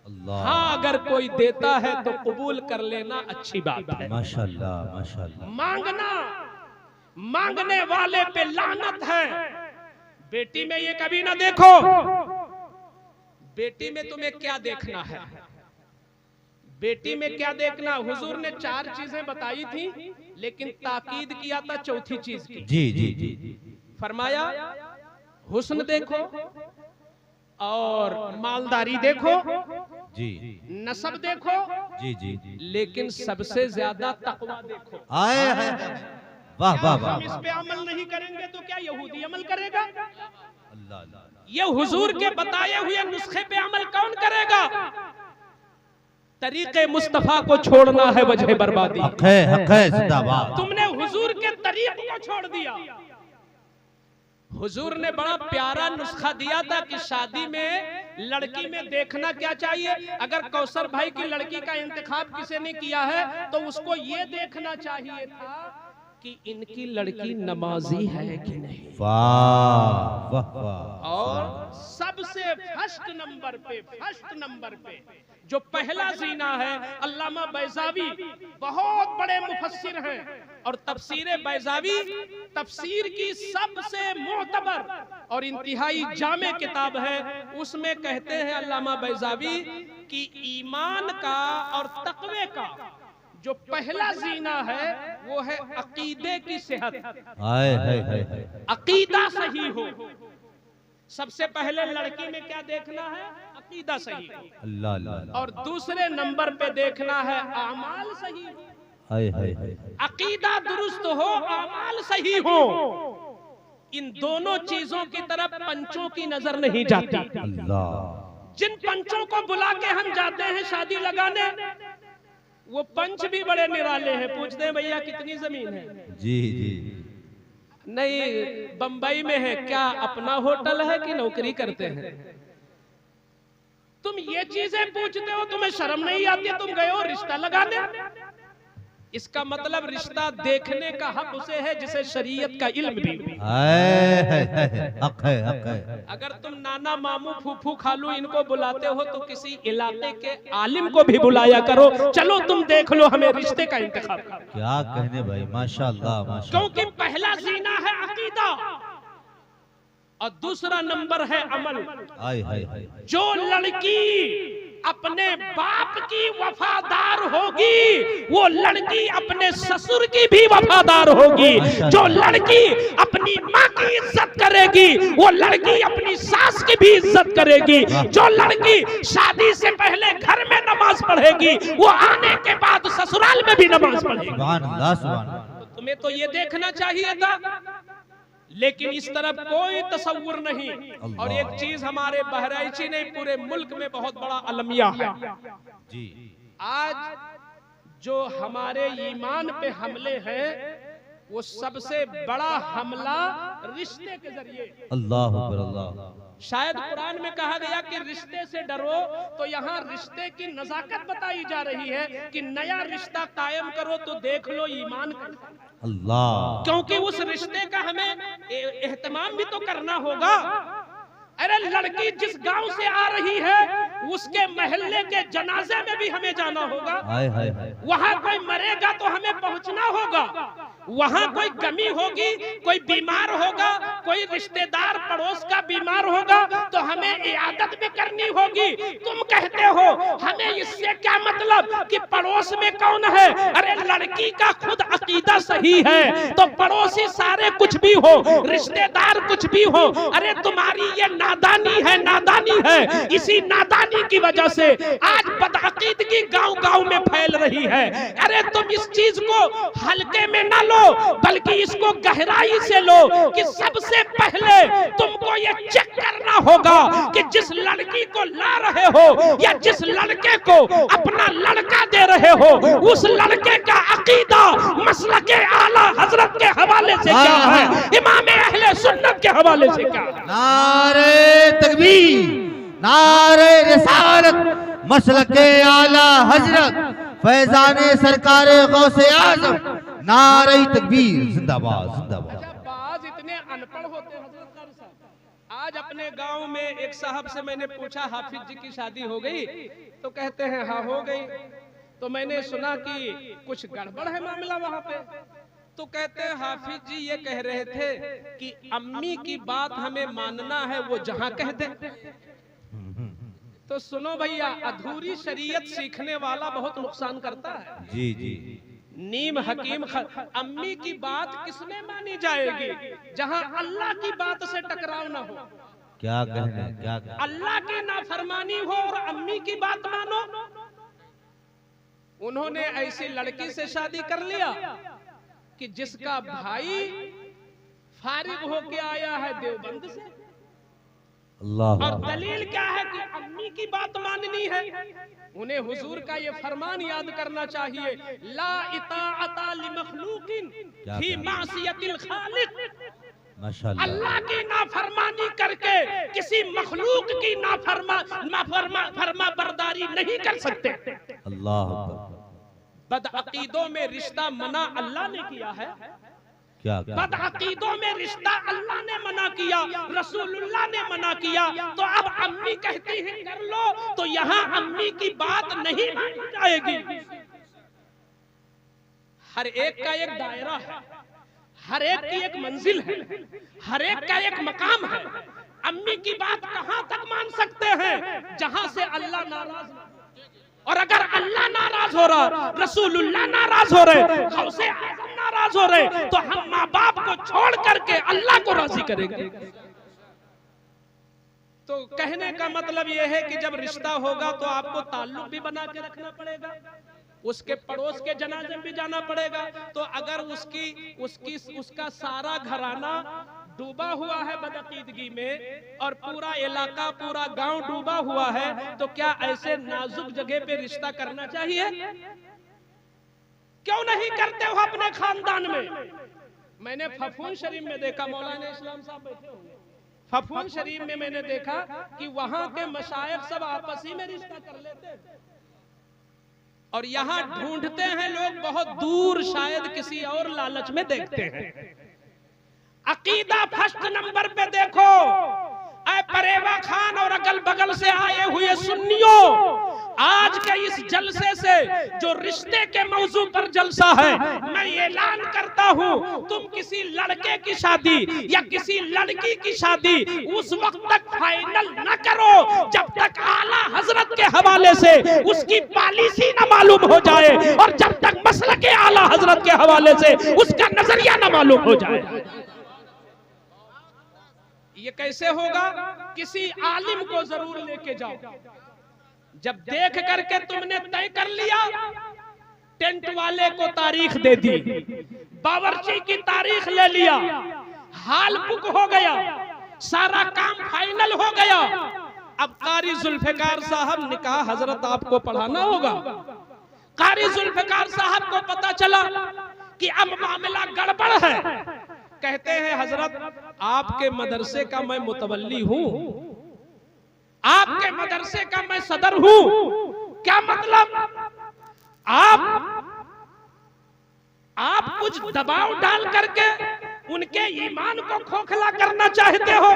हाँ, अगर कोई देता है तो कबूल कर लेना अच्छी बात है। माशाल्लाह माशाल्लाह। मांगना, मांगने वाले पे लानत है। बेटी में ये कभी ना देखो, बेटी में तुम्हें क्या देखना है, बेटी में क्या देखना। हुजूर ने 4 चीजें बताई थी, लेकिन ताकीद किया था चौथी चीज की। जी जी जी। फरमाया हुस्न देखो और मालदारी देखो, जी, नसब देखो, जी जी, लेकिन सबसे ज्यादा तकवा देखो। आए हैं, वाह वाह वाह। हम इस पे अमल नहीं करेंगे तो क्या यहूदी अमल करेगा? अल्लाह अल्लाह। ये हुजूर के बताए हुए नुस्खे पे अमल कौन करेगा? तरीके मुस्तफा को छोड़ना है वजह बर्बादी। हक है जिंदाबाद। तुमने हुजूर के तरीके को छोड़ दिया। हुजूर ने बड़ा प्यारा नुस्खा दिया था कि शादी में लड़की में देखना क्या चाहिए। अगर कौसर भाई की लड़की का इंतखाब किसी ने किया है तो उसको ये देखना चाहिए था कि इनकी लड़की नमाजी है कि नहीं। वाह वाह वाह। और सबसे फर्स्ट नंबर पे जो पहला जीना है, अल्लामा बैजावी बहुत बड़े मुफस्सिर हैं और तफसीर बैजावी तफसीर की सबसे मोतबर और इंतहाई जामे किताब है। उसमें कहते हैं अल्लामा बैजावी कि ईमान का और तकवे का जो पहला जीना है वो है अकीदे की सेहत। अकीदा सही हो। सबसे पहले लड़की में क्या देखना है? अकीदा सही हो। अल्लाह अल्लाह। और दूसरे नंबर पे देखना है आमाल सही हो। हाय हाय हाय। अकीदा दुरुस्त हो, आमाल सही हो। इन दोनों चीजों की तरफ पंचों की नजर नहीं जाती। अल्लाह। जिन पंचों को बुला के हम जाते हैं शादी लगाने, वो पंच भी बड़े निराले हैं। पूछते हैं भैया कितनी जमीन है? जी जी। नहीं, बंबई में है। क्या अपना होटल है कि नौकरी करते हैं? तुम ये चीजें पूछते हो, तुम्हें शर्म नहीं आती? तुम गए हो रिश्ता लगाने। इसका मतलब रिश्ता देखने का हक उसे है जिसे शरीयत का इल्म भी। हक है। अगर तुम नाना मामू फूफू खालू इनको बुलाते हो तो किसी इलाके के आलिम को भी बुलाया करो। चलो तुम देख लो, हमें रिश्ते का इंतखाब। क्या कहने भाई, माशाल्लाह माशाल्लाह। क्योंकि पहला जीना है अकीदा। और दूसरा नंबर है अमल। हाय हाय हाय। जो लड़की अपने बाप की वफादार होगी वो लड़की अपने ससुर की भी वफादार होगी। जो लड़की अपनी माँ की इज्जत करेगी वो लड़की अपनी सास की भी इज्जत करेगी। जो लड़की शादी से पहले घर में नमाज पढ़ेगी वो आने के बाद ससुराल में भी नमाज पढ़ेगी। सुभान अल्लाह, सुभान अल्लाह। तो तुम्हें तो ये देखना चाहिए था, लेकिन इस तरफ कोई तसव्वुर नहीं। और एक चीज हमारे बहराइची ने पूरे मुल्क में बहुत बड़ा अलमिया है जी। आज जो हमारे ईमान पे हमले हैं वो सबसे बड़ा हमला रिश्ते के जरिए। अल्लाह अकबर, अल्लाह। शायद कुरान में कहा गया कि रिश्ते से डरो, तो यहाँ रिश्ते की नजाकत बताई जा रही है कि नया रिश्ता कायम करो तो देख लो ईमान का। अल्लाह। क्योंकि उस रिश्ते का हमें एहतमाम भी तो करना होगा। अरे लड़की जिस गांव से आ रही है उसके महल्ले के जनाजे में भी हमें जाना होगा। हाय हाय हाय। वहाँ कोई मरेगा तो हमें पहुंचना होगा। वहाँ कोई कमी होगी, कोई बीमार होगा, कोई रिश्तेदार पड़ोस का बीमार होगा तो हमें इयादत भी करनी होगी। तुम कहते हो हमें इससे क्या मतलब कि पड़ोस में कौन है? अरे लड़की का खुद अकीदा सही है तो पड़ोसी सारे कुछ भी हो, रिश्तेदार कुछ भी हो, अरे तुम्हारी ये नादानी है, नादानी है। इसी नादानी की वजह से आज बदअकीदगी गांव-गांव में फैल रही है। अरे तुम इस चीज को हल्के में ना लो बल्कि इसको गहराई से लो कि सबसे पहले तुमको ये चेक करना होगा कि जिस लड़की को ला रहे हो या जिस लड़के को अपना लड़का दे रहे हो उस लड़के का अकीदा मसलके आला हजरत के हवाले से क्या है, इमाम अहले सुन्नत के हवाले से क्या है। नारे तकबीर, नारे रिसालत, मसलके आला हजरत फैजाने सरकारे गौसे आजम, नारे तकबीर, जिंदाबाद जिंदाबाद। बाज इतने अनपढ़ होते हैं हजरत कारी साहब। आज अपने गांव में एक साहब से मैंने पूछा हाफिज जी की शादी हो गई? तो कहते हैं हाँ हो गई। तो मैंने सुना कि कुछ गड़बड़ है मामला वहां पे। तो कहते हैं हाफिज जी ये कह रहे थे कि अम्मी की बात हमें मानना है, वो जहां कह दे। तो सुनो भैया, अधूरी शरीयत सीखने वाला बहुत नुकसान करता है। जी जी। नीम हकीम अम्मी की बात किसमें मानी जाएगी जहां अल्लाह की बात से टकराव ना हो। क्या कहने, क्या कहने। अल्लाह की नाफरमानी हो और अम्मी की बात मानो। उन्होंने ऐसी लड़की से शादी कर लिया कि जिसका भाई फारिग होके आया है देवबंद से। अल्लाह। और दलील क्या है कि अम्मी की बात माननी है। उन्हें हुजूर का ये फरमान याद करना चाहिए, ला इताअता लिमखलूकिन फी मासियतिल खालिक। माशाअल्लाह। अल्लाह की नाफरमानी करके किसी मखलूक की फरमा बरदारी नहीं कर सकते। अल्लाह। बदअकीदों में रिश्ता मना अल्लाह ने किया है। क्या बदअकीदों में रिश्ता अल्लाह ने मना किया, रसूलुल्लाह ने मना किया। तो अब अम्मी कहती है कर लो, तो यहाँ अम्मी की बात नहीं मानी जाएगी। हर एक का एक दायरा है, हर एक की एक मंजिल है, हर एक का एक मकाम है। अम्मी की बात कहाँ तक मान सकते हैं जहां से अल्लाह नाराज हो। और अगर अल्लाह नाराज हो रहा, रसूलुल्लाह नाराज हो रहे, गौसे आज़म नाराज हो रहे, तो हम माँ बाप को छोड़ करके अल्लाह को राजी करेंगे। तो कहने का मतलब यह है कि जब रिश्ता होगा तो आपको ताल्लुक भी बना के रखना पड़ेगा, उसके पड़ोस के जनाजे में भी जाना पड़ेगा। तो अगर उसका सारा घराना डूबा हुआ है बदअकीदगी में और पूरा इलाका पूरा गांव डूबा हुआ है, तो क्या ऐसे नाजुक जगह पे रिश्ता करना चाहिए? क्यों नहीं करते हो अपने खानदान में? मैंने फफून शरीफ में देखा, मौलाना इस्लाम साहब बैठे होंगे, फफून शरीफ में मैंने देखा कि वहां के मशाइख सब आपस ही में रिश्ता कर लेते हैं। और यहाँ ढूंढते हैं लोग बहुत दूर, शायद किसी और लालच में देखते हैं। अकीदा फर्स्ट नंबर पे देखो, ऐ परेवा खान और अगल बगल से आए हुए सुन्नियों, आज के इस जलसे से जो रिश्ते के मौजू पर जलसा है, मैं ऐलान करता हूँ, तुम किसी लड़के की शादी या किसी लड़की की शादी उस वक्त तक फाइनल न करो जब तक आला हजरत के हवाले से उसकी पॉलिसी न मालूम हो जाए, और जब तक मसलक के आला हजरत के हवाले से उसका नजरिया न मालूम हो जाए। ये कैसे होगा? किसी आलिम को जरूर लेके जाओ। जब देख करके तुमने तय कर लिया, टेंट वाले को तारीख दे दी, बावर्ची की तारीख ले लिया, हाल बुक हो गया, सारा काम फाइनल हो गया। अब कारी जुल्फिकार साहब निकाह हजरत आपको पढ़ाना होगा। कारी जुल्फिकार साहब को पता चला कि अब मामला गड़बड़ है। कहते हैं हजरत आपके मदरसे का मैं मुतवल्ली हूं, आपके मदरसे का मैं सदर हूं। क्या मतलब? आप कुछ दबाव डाल करके उनके ईमान को खोखला करना चाहते हो।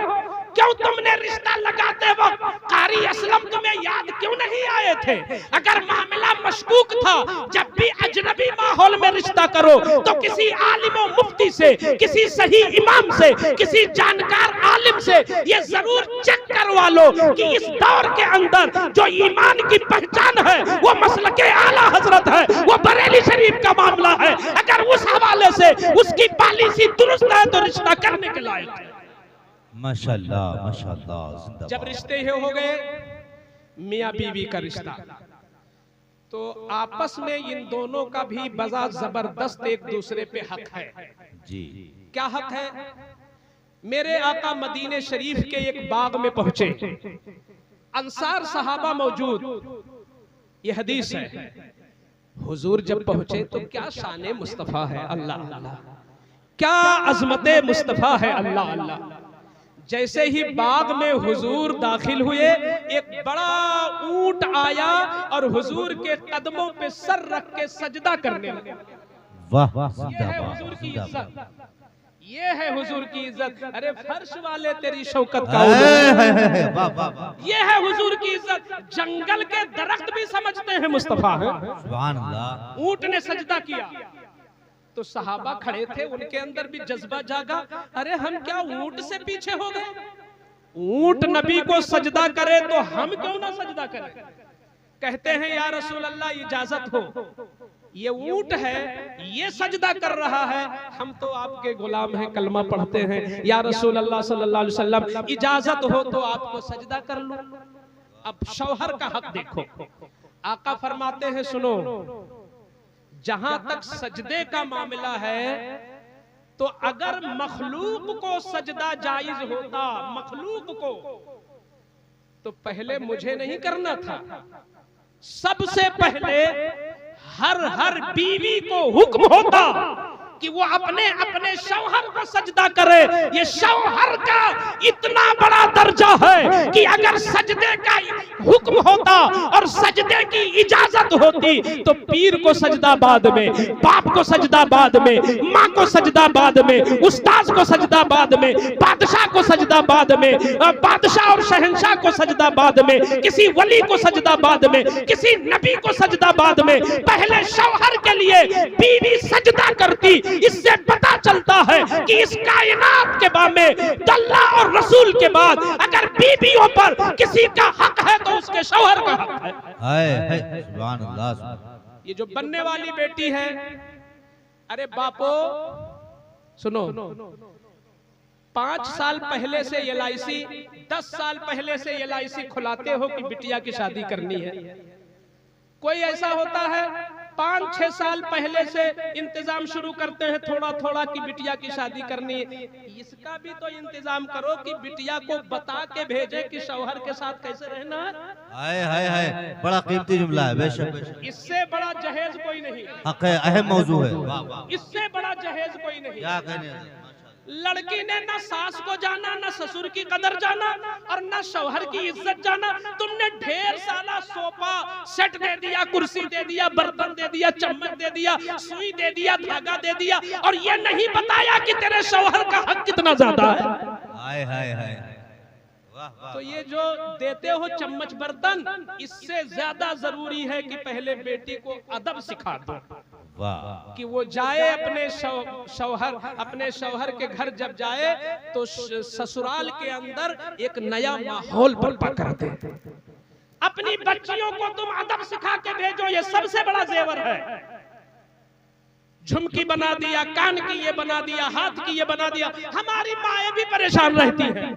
क्यों तुमने रिश्ता लगाते वक्त कारी असलम तुम्हें याद क्यों नहीं आए थे? अगर मामला मशकूक था, जब भी अजनबी माहौल में रिश्ता करो तो किसी आलिम व मुफ्ती से, किसी सही इमाम से, किसी जानकार आलिम से ये जरूर चेक करवा लो कि इस दौर के अंदर जो ईमान की पहचान है वो मसलके आला हजरत है, वो बरेली शरीफ का मामला है। अगर उस हवाले से उसकी पॉलिसी दुरुस्त है तो रिश्ता करने के लायक है। माशाल्लाह माशाल्लाह। जब रिश्ते हो गए मियाँ बीवी का रिश्ता, तो आपस में इन दोनों का भी बजा जबरदस्त एक दूसरे पे हक है जी। क्या हक है? मेरे आका मदीने शरीफ के एक बाग में पहुंचे, अंसार सहाबा मौजूद, ये हदीस है। हुजूर जब पहुंचे तो क्या शाने मुस्तफा है, अल्लाह अल्लाह, क्या अजमते मुस्तफा है, अल्लाह अल्लाह। जैसे ही बाग में हुजूर दाखिल हुए, एक बड़ा ऊंट आया और हुजूर के कदमों पे सर रख के सजदा करने लगा। वाह, ये है हुजूर की इज्जत, ये है हुजूर की इज्जत। अरे फर्श वाले तेरी शौकत का उलूम, ये है हुजूर की इज्जत। जंगल के दरख्त भी समझते हैं मुस्तफा है। सुभान अल्लाह। ऊंट ने सजदा किया तो सहाबा खड़े थे, उनके अंदर भी जज्बा जागा, अरे हम क्या ऊंट से पीछे हो गए? ऊंट नबी को सजदा करे तो हम क्यों ना सजदा करें? कहते हैं या रसूल अल्लाह इजाजत हो, ये ऊंट है, ये सजदा कर रहा है, हम तो आपके गुलाम हैं, कलमा पढ़ते हैं, या रसूल अल्लाह सल्लल्लाहु अलैहि वसल्लम इजाजत हो तो आपको सजदा कर लो। अब शौहर का हक देखो, आका फरमाते हैं सुनो, जहां तक सजदे का मामला है तो अगर मखलूक को सजदा जायज होता, मखलूक को, तो पहले मुझे नहीं करना था। सबसे पहले हर बीवी को हुक्म होता कि वो अपने अपने शौहर को सजदा करे। ये शौहर का इतना बड़ा दर्जा है कि अगर सजदे का हुक्म होता और सजदे की इजाजत होती तो पीर को सजदा बाद में, बाप को सजदा बाद में, माँ को सजदा बाद में, उस्ताद को सजदा बाद में, बादशाह को सजदा बाद में, बादशाह और शहंशाह को सजदा बाद में, किसी वली को सजदा बाद में, किसी नबी को सजदा बाद में। पहले शौहर के लिए बीवी सजदा करती। इससे पता चलता है कि इस कायनात के बाद में अल्लाह और रसूल के बाद अगर बीवियों पर किसी का हक है तो उसके शौहर का हक है। सुभान अल्लाह। ये जो बनने वाली बेटी है, अरे बापो सुनो, 5 साल पहले से LIC, 10 साल पहले से LIC खुलाते हो कि बिटिया की शादी करनी है। कोई ऐसा होता है 5-6 साल पहले से इंतजाम शुरू करते हैं थोड़ा थोड़ा कि बिटिया की शादी करनी है। इसका भी तो इंतजाम करो कि बिटिया को बता के भेजे कि शौहर के साथ कैसे रहना है। हाय हाय हाय, बड़ा कीमती जुमला है। बेशक इससे बड़ा जहेज कोई नहीं, हक है, अहम मौजू है। इससे बड़ा जहेज कोई नहीं। क्या कहने, लड़की ने ना सास को जाना, ना ससुर की कदर जाना और ना शौहर की इज्जत जाना। तुमने ढेर सारा सोफा सेट दे दिया, कुर्सी दे दिया, बर्तन दे दिया, चम्मच दे दिया, सुई दे दिया, धागा दे दिया, और ये नहीं बताया कि तेरे शौहर का हक कितना ज्यादा है। हाय हाय हाय, तो ये जो देते हो चम्मच बर्तन, इससे ज्यादा जरूरी है कि पहले बेटी को अदब सिखा दो, वाह कि वो जाए अपने शौहर के घर जब जाए तो ससुराल के अंदर एक नया माहौल बर्पा कर दे। अपनी बच्चियों को तुम अदब सिखा के भेजो, ये सबसे बड़ा जेवर है। झुमकी बना दिया, कान की ये बना दिया, हाथ की ये बना दिया। हमारी माएं भी परेशान रहती हैं,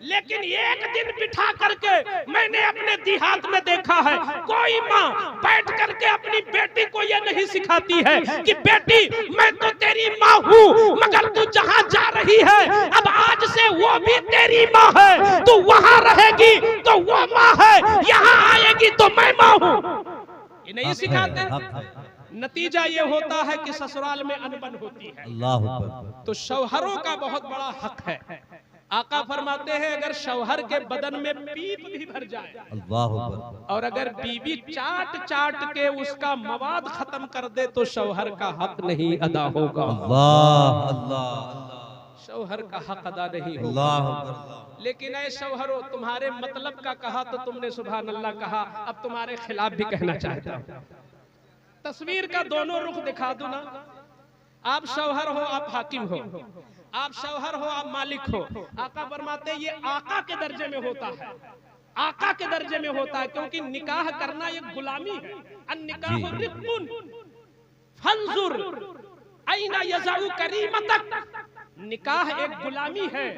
लेकिन एक दिन बिठा करके मैंने अपने देहात में देखा है, कोई माँ बैठ करके अपनी बेटी को ये नहीं सिखाती है कि बेटी मैं तो तेरी माँ हूँ, मगर तू जहाँ जा रही है अब आज से वो भी तेरी माँ है, तू वहाँ रहेगी तो वो माँ है, यहाँ आएगी तो मैं माँ हूँ। ये नहीं सिखाते। नतीजा ये होता है कि ससुराल में अनबन होती है। अल्लाह अकबर। तो शौहरों का बहुत बड़ा हक है। आका फरमाते हैं अगर शौहर के बदन में पीप भी भर जाए, अल्लाह अकबर। और अगर बीवी चाट चाट के उसका मवाद खत्म कर दे तो शौहर का हक नहीं अदा होगा। अल्लाह अल्लाह शौहर का हक अदा नहीं होगा। अल्लाह अकबर। लेकिन ऐ शौहरों, तुम्हारे मतलब का कहा तो तुमने सुभान अल्लाह कहा, अब तुम्हारे खिलाफ भी कहना चाहता हूं। तस्वीर का दोनों रुख दिखा दो ना। आप शौहर हो, आप हाकिम हो, आप शौहर हो, आप मालिक हो। आका फरमाते ये आका के दर्जे में होता है, आका के दर्जे में होता है, क्योंकि निकाह करना एक गुलामी है। अन्निकाहु रिक्कुन फंजुर ऐना यज़उ करीमतक। निकाह एक गुलामी है,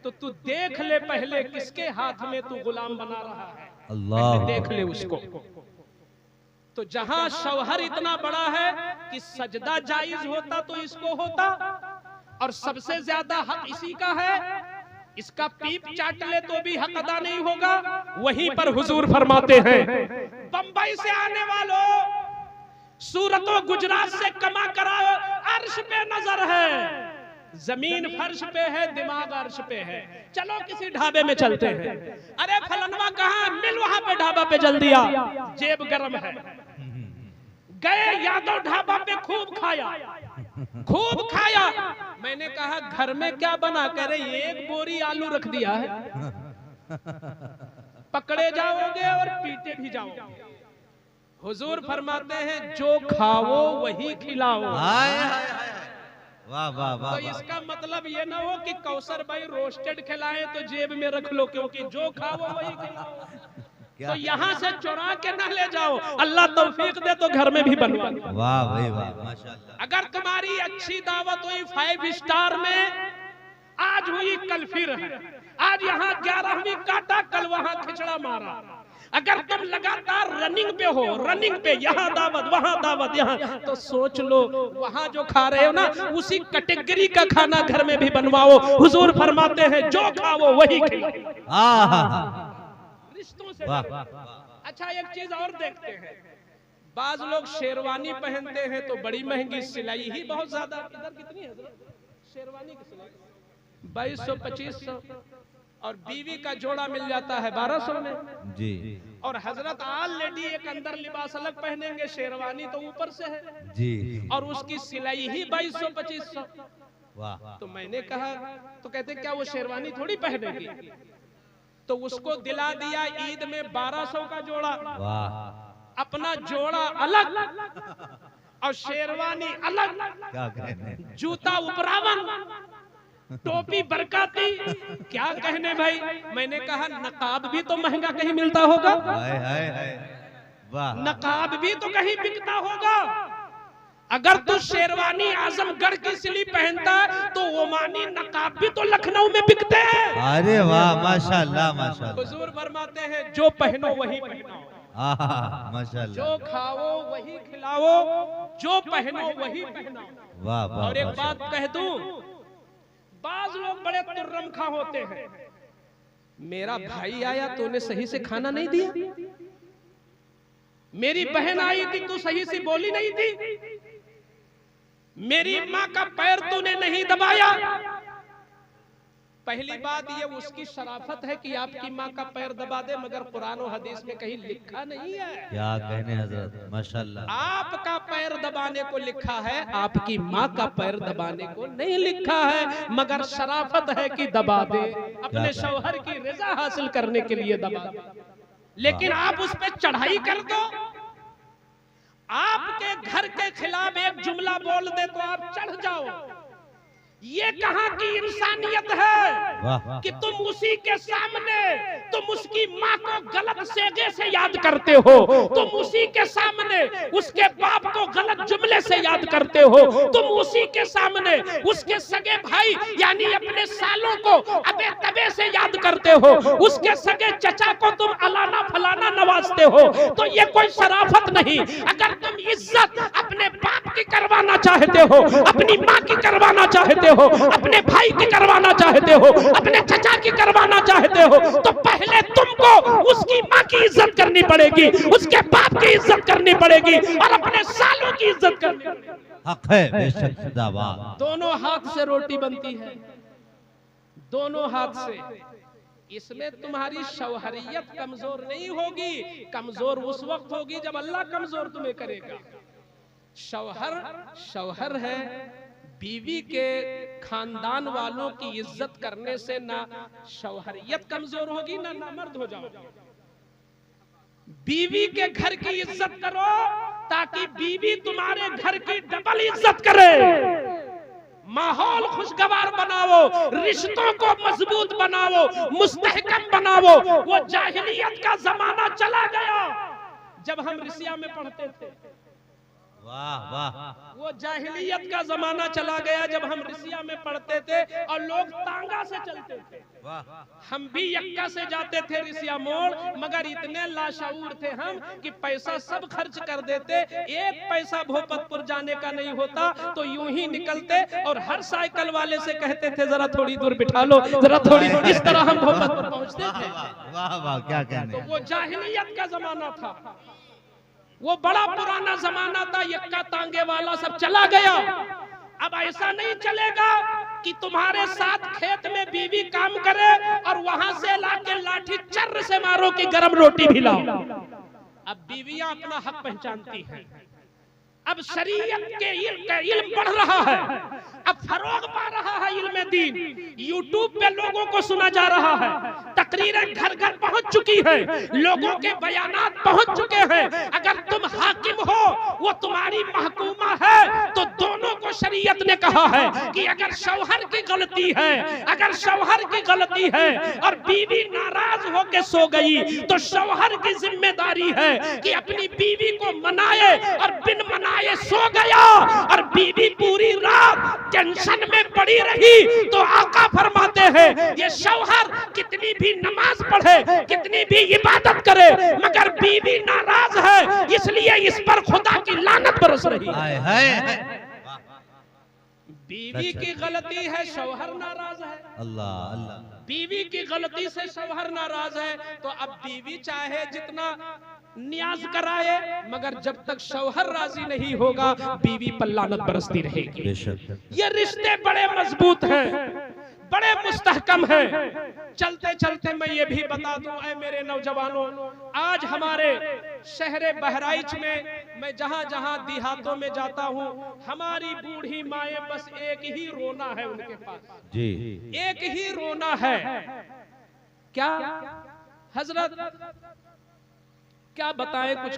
तो तू देख ले पहले किसके हाथ में तू गुलाम बना रहा है, अल्लाह देख ले उसको। तो जहां शौहर इतना बड़ा है कि सजदा जायज होता तो इसको होता, और सबसे ज्यादा हक इसी का है, इसका पीप चाट ले तो भी हक अदा नहीं होगा। वहीं पर हुजूर फरमाते हैं बंबई से आने वालों, सूरतों गुजरात से कमा कराओ, अर्श पे नजर है, जमीन फर्श पे है, दिमाग अर्श पे है। चलो किसी ढाबे में चलते हैं, अरे फलनवा कहाँ, मिल वहां पे ढाबा पे जल दिया, जेब गर्म है। गए यादव ढाबा पे, खूब खाया, खूब खाया। मैंने कहा घर में क्या बना, कह रहे एक बोरी आलू रख दिया है। पकड़े जाओगे और पीटे भी जाओगे। हुजूर फरमाते हैं जो खाओ वही खिलाओ। हाय हाय हाय। वाह वाह वाह। तो इसका मतलब ये ना हो कि कौसर भाई रोस्टेड खिलाएं तो जेब में रख लो, क्योंकि जो खाओ वही खिलाओ। तो यहाँ से चुरा के ना ले जाओ, अल्लाह तौफीक दे तो घर में भी बनवा। वाह भाई वाह, माशाल्लाह। अगर तुम्हारी अच्छी दावत हुई 5 स्टार में, आज हुई कल फिर है, आज यहाँ 11वीं काटा, कल वहाँ खिचड़ा मारा। अगर तुम लगातार रनिंग पे हो, रनिंग पे, यहाँ दावत वहाँ दावत यहाँ, तो सोच लो वहाँ जो खा रहे हो ना उसी कैटेगरी का खाना घर में भी बनवाओ। हुजूर फरमाते हैं जो खाओ वही खिलाओ। रिश्तों से। अच्छा एक चीज और देखते हैं, बाज लोग शेरवानी पहनते हैं तो बड़ी महंगी, सिलाई ही बहुत ज्यादा। इधर कितनी है शेरवानी की सिलाई? 2200-2500, और बीवी का जोड़ा मिल जाता है 1200 में जी। और हजरत ऑलरेडी एक अंदर लिबास अलग पहनेंगे, शेरवानी तो ऊपर से है जी, और उसकी सिलाई ही 2200-2500। वाह। तो मैंने कहा, तो कहते क्या वो शेरवानी थोड़ी पहनेगी? तो उसको दिला दिया ईद में 1200 का जोड़ा, वाह। अपना जोड़ा अलग और शेरवानी अलग, क्या कहने, जूता उपरावन, टोपी बरकाती, क्या कहने भाई। मैंने कहा नकाब भी तो महंगा कहीं मिलता होगा, हाय हाय हाय, वाह। नकाब भी तो कहीं बिकता होगा। अगर तू शेरवानी आजमगढ़ की सिली पहनता तो ओमानी नकाब भी तो लखनऊ में बिकते हैं। अरे वाह, माशाल्लाह माशाल्लाह। हुजूर फरमाते हैं जो पहनो वही पहनाओ, माशाल्लाह। जो खाओ वही खिलाओ, जो पहनो वही पहनाओ। वाह वाह। और एक बात कह दूं, बाज लोग बड़े तुर्रम खा होते हैं, मेरा भाई आया तूने सही से खाना नहीं दिया, मेरी बहन आई थी तू सही से बोली नहीं थी, मेरी माँ का पैर तूने नहीं दबाया। पहली बात ये उसकी शराफत है कि आपकी माँ का पैर दबा दे, मगर कुरान और हदीस में कहीं लिखा नहीं है। क्या कहने हजरत, माशाल्लाह। आपका पैर पैर दबाने को लिखा है, आपकी माँ का पैर दबाने को नहीं लिखा है, मगर शराफत है कि दबा दे, अपने शौहर की रजा हासिल करने के लिए दबा दे। लेकिन आप उस पर चढ़ाई कर दो, आपके घर के खिलाफ एक जुमला बोल दे तो आप चढ़ जाओ। ये कहां की इंसानियत है कि तुम उसी के सामने तुम उसकी माँ को गलत सेगे से याद करते हो, तुम उसी के सामने उसके बाप को गलत जुमले से याद करते हो, तुम उसी के सामने उसके सगे भाई यानी अपने सालों को अबे तबे से याद करते हो, उसके सगे चचा को तुम अलाना फलाना नवाजते हो। तो ये कोई शराफत नहीं। अगर तुम इज्जत अपने बाप की करवाना चाहते हो, अपनी माँ की करवाना चाहते हो, अपने भाई की करवाना चाहते हो, अपने चचा की करवाना चाहते हो, तो पहले तुमको उसकी माँ की इज्जत करनी पड़ेगी, उसके बाप की इज्जत करनी पड़ेगी और अपने सालों की इज्जत करनी पड़ेगी। हक है बेशक जिंदाबाद। दोनों हाथ से रोटी बनती है, दोनों हाथ से। इसमें तुम्हारी शौहरियत कमजोर नहीं होगी, कमजोर उस वक्त होगी जब अल्लाह कमजोर तुम्हें करेगा। शौहर है, बीवी के खानदान वालों की इज्जत करने से ना शौहरियत कमजोर होगी ना नामर्द हो जाओगे। बीवी के घर की इज्जत करो ताकि बीवी तुम्हारे घर की डबल इज्जत करे। माहौल खुशगवार बनाओ, रिश्तों को मजबूत बनाओ, मुस्तहकम बनाओ। वो जाहिलियत का जमाना चला गया जब हम रिसिया में पढ़ते थे। वाह वाह। वो जाहिलियत का जमाना चला गया जब हम रिसिया में पढ़ते थे और लोग तांगा से चलते थे। हम भी यक्का से जाते थे रिसिया मोड़, मगर इतने लाशऊर थे हम कि पैसा सब खर्च कर देते। एक पैसा भोपतपुर जाने का नहीं होता तो यूं ही निकलते और हर साइकिल वाले से कहते थे जरा थोड़ी दूर बिठा लो, जरा थोड़ी। इस तरह हम भोपतपुर पहुंचते थे। वाह वाह, क्या कहने। तो वो जाहिलियत का जमाना था, वो बड़ा पुराना जमाना था, यक्का तांगे वाला सब चला गया। अब ऐसा नहीं चलेगा कि तुम्हारे साथ खेत में बीवी काम करे और वहां से लाके लाठी चर्र से मारो कि गरम रोटी भी लाओ। अब बीवियां अपना हक पहचानती हैं। अब शरीयत के इल्म बढ़ रहा है, अब फरोग पा रहा है इल्म दीन। यूट्यूब पे लोगों को सुना जा रहा है, तकरीरें घर घर पहुंच चुकी है, लोगों के बयानात पहुंच चुके हैं। अगर तुम हाकिम हो, वो तुम्हारी महकूमा है, तो दोनों को शरीयत ने कहा है कि अगर शौहर की गलती है, अगर शौहर की गलती है और बीवी नाराज होकर सो गई तो शौहर की जिम्मेदारी है कि अपनी बीवी को मनाए, और बिन मनाए सो गया और बीवी पूरी रात टेंशन में पड़ी रही तो आका फरमाते हैं ये शौहर कितनी भी नमाज पढ़े, कितनी भी इबादत करे, मगर बीवी नाराज है, इसलिए इस पर खुदा की लानत बरस रही है। बीवी की गलती है, शौहर नाराज है। अल्लाह अल्लाह। बीवी की गलती से शौहर नाराज है तो अब बीवी चाहे जितना न्याज कराए, मगर जब तक शौहर राजी नहीं होगा बीवी पर लानत बरसती रहेगी। ये रिश्ते बड़े मजबूत हैं, बड़े मुस्तहकम हैं। चलते चलते मैं ये भी बता दूं ऐ मेरे नौजवानों, आज हमारे शहर बहराइच में मैं जहां जहां देहातों में जाता हूं, हमारी बूढ़ी माएं बस एक ही रोना है उनके पास जी, एक ही रोना है। क्या हजरत क्या बताएं, कुछ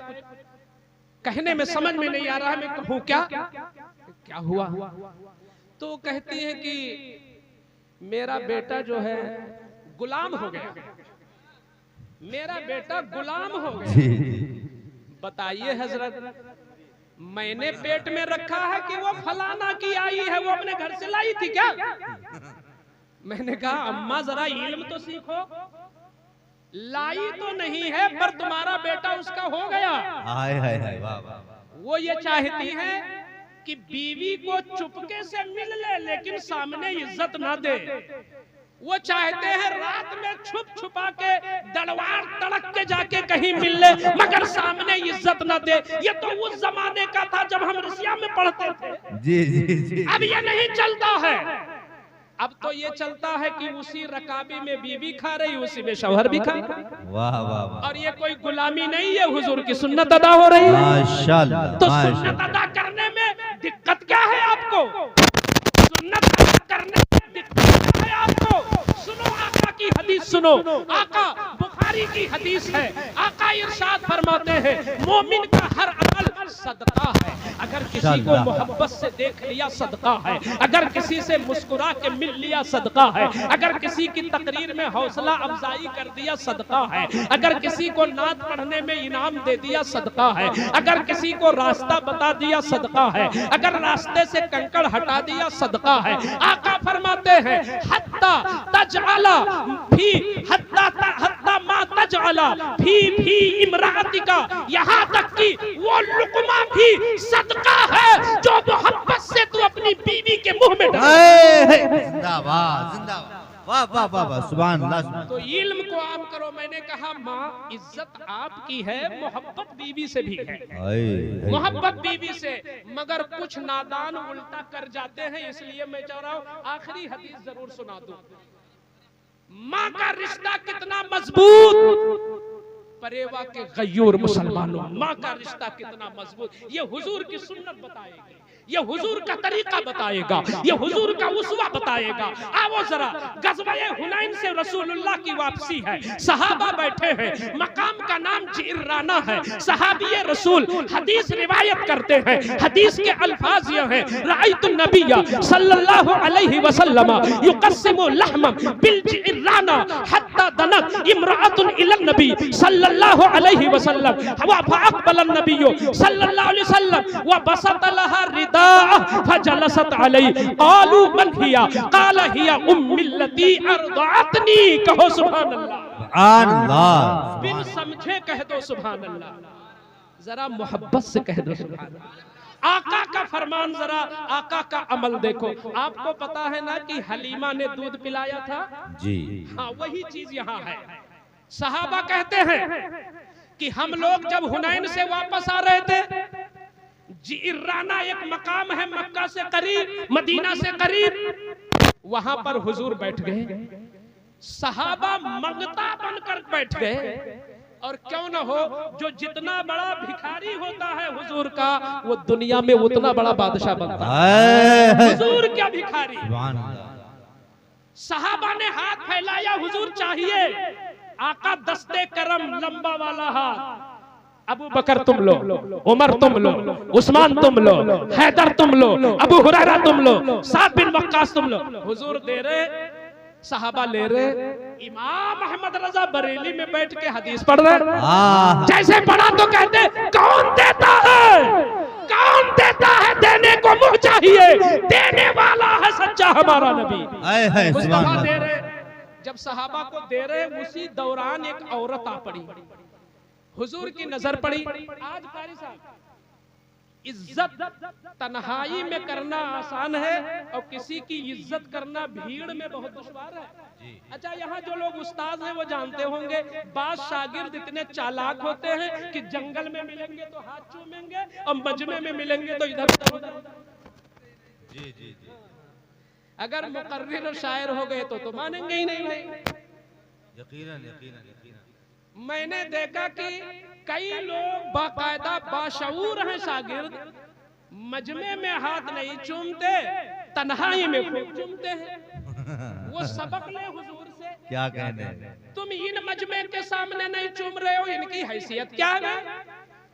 कहने में समझ में नहीं आ रहा है, मैं कहूं क्या हुआ। तो कहती है कि मेरा बेटा जो है गुलाम हो गया, मेरा बेटा गुलाम हो गया। बताइए हजरत, मैंने पेट में रखा है कि वो फलाना की आई है, वो अपने घर से लाई थी क्या? मैंने कहा अम्मा जरा इल्म तो सीखो, लाई तो नहीं है पर तुम्हारा बेटा उसका हो गया। हाय हाय हाय, वाह वाह। वो ये चाहती है कि बीवी को चुपके से मिल ले लेकिन सामने इज्जत ना दे। वो चाहते हैं रात में छुप छुपा के दड़वार तड़क के जाके कहीं मिल ले मगर सामने इज्जत ना दे। ये तो उस जमाने का था जब हम रसिया में पढ़ते थे। जी जी जी। अब ये नहीं चलता है, अब तो ये चलता है कि उसी रकाबी में बीवी खा रही, उसी में शौहर भी खा। वाह वाह। और ये कोई गुलामी नहीं है, हुजूर की सुन्नत अदा हो रही है। माशाअल्लाह। तो सुन्नत अदा कर दिक्कत क्या है आपको? सुन्नत करने में दिक्कत क्या है आपको? सुनो आका की हदीस सुनो। आका बुखारी की हदीस है। आका इरशाद फरमाते हैं मोमिन का हर अमल सदका है। अगर किसी को मोहब्बत से देख लिया सदका है, अगर किसी से मुस्कुरा के मिल लिया सदका है, अगर किसी की तकरीर में हौसला अफजाई कर दिया सदका है, अगर किसी को नात पढ़ने में इनाम दे दिया सदका है, अगर किसी को रास्ता बता दिया सदका है, अगर रास्ते से कंकड़ हटा दिया सदका है। आका फरमाते हैं हत्ता तजअला फी हत्ता मा तजअला फी इमरातिका, यहाँ तक कि वो लुकमा भी सदका है जो मोहब्बत से तू अपनी बीवी के मुंह में डाल। जिंदाबाद जिंदाबाद, वाह वाह वाह वाह, सुभान अल्लाह। तो इल्म को आम करो। मैंने कहा माँ इज्जत आपकी है, मोहब्बत बीवी से भी है, मोहब्बत बीवी से। मगर कुछ नादान उल्टा कर जाते हैं, इसलिए मैं चाह रहा हूँ आखिरी हदीस जरूर सुना दूं। माँ का रिश्ता कितना मजबूत, परेवा के गयूर मुसलमानों, माँ का रिश्ता कितना मजबूत, ये हुजूर की सुन्नत बताएगी, ये हुजूर का तरीका बताएगा, ये हुजूर का उस्वा बताएगा। आओ जरा, गज़वाए हुनैन से रसूलुल्लाह की वापसी है, सहाबा बैठे हैं, मकाम का नाम जिर्राना है। सहाबी रसूल हदीस रिवायत करते हैं, हदीस के अल्फाज ये हैं, राइतु नबिया सल्लल्लाहु अलैहि वसल्लम युक़स्सिमु लहमम बिल जिर्राना हत्ता दनत इम्राअतुन इलन नबी सल्लल्लाहु अलैहि वसल्लम व फअक़बल नबिय्यु सल्लल्लाहु अलैहि वसल्लम व बसत लहा रिदा फजलसत अलैहि क़ालू मन हिया क़ाल हिया उम्मिल्लती अर्दअतनी। कहो सुभान अल्लाह, सुभान अल्लाह। बिन समझे कह दो सुभान अल्लाह, जरा मोहब्बत से कह दो सुभान अल्लाह। आका का फरमान, जरा आका का अमल देखो। आपको पता है ना कि हलीमा ने दूध पिलाया था जी, हाँ वही चीज यहाँ है। सहाबा कहते हैं कि हम लोग जब हुनैन से वापस आ रहे थे, जिर्राना एक मकाम है मक्का से करीब, मदीना से करीब, वहां पर हुजूर बैठ गए। सहाबा मंगता बनकर बैठ गए। और क्यों ना हो, जो जितना बड़ा भिखारी होता है हुजूर का, वो दुनिया में उतना बड़ा बादशाह बनता है। हुजूर क्या भिखारी। सहाबा ने हाथ फैलाया, हुजूर चाहिए। आका दस्ते करम लंबा वाला हाथ, अबू बकर तुम लो, उमर तुम लो, उस्मान तुम लो, हैदर तुम लो, अबू हुरैरा तुम लो, साद बिन वक्कास तुम लो। हुजूर दे रहे, सहाबा ले रहे। इमाम अहमद रजा बरेली में बैठ के हदीस पढ़ रहे। जैसे पढ़ा तो कहते कौन देता है, कौन देता है, देने को मुंह चाहिए, देने वाला है सच्चा हमारा नबी। मुस्तफा दे रहे। जब सहाबा को दे रहे, उसी दौरान एक औरत आ पड़ी, हुजूर की नजर पड़ी। आज कारी साहब, इज्जत तन्हाई में करना आसान है और किसी की इज्जत करना भीड़ में बहुत दुश्वार है। अच्छा, यहाँ जो लोग उस्ताद हैं वो जानते होंगे, बाज शागिर्द इतने चालाक होते हैं कि जंगल में मिलेंगे तो हाथ चूमेंगे और मजमे में मिलेंगे तो इधर उधर। जी जी जी, अगर मुकर्रिर और शायर हो गए तो मानेंगे ही नहीं भाई। यकीनन यकीनन यकीनन। मैंने देखा कि कई लोग बाकायदा बाशऊर हैं शागिर्द, मजमे में हाथ नहीं चूमते, तन्हाई में खूब चूमते हैं। वो सबक ले हुजूर से। क्या कहने, तुम इन मजमे के सामने नहीं चूम रहे हो, इनकी हैसियत क्या है?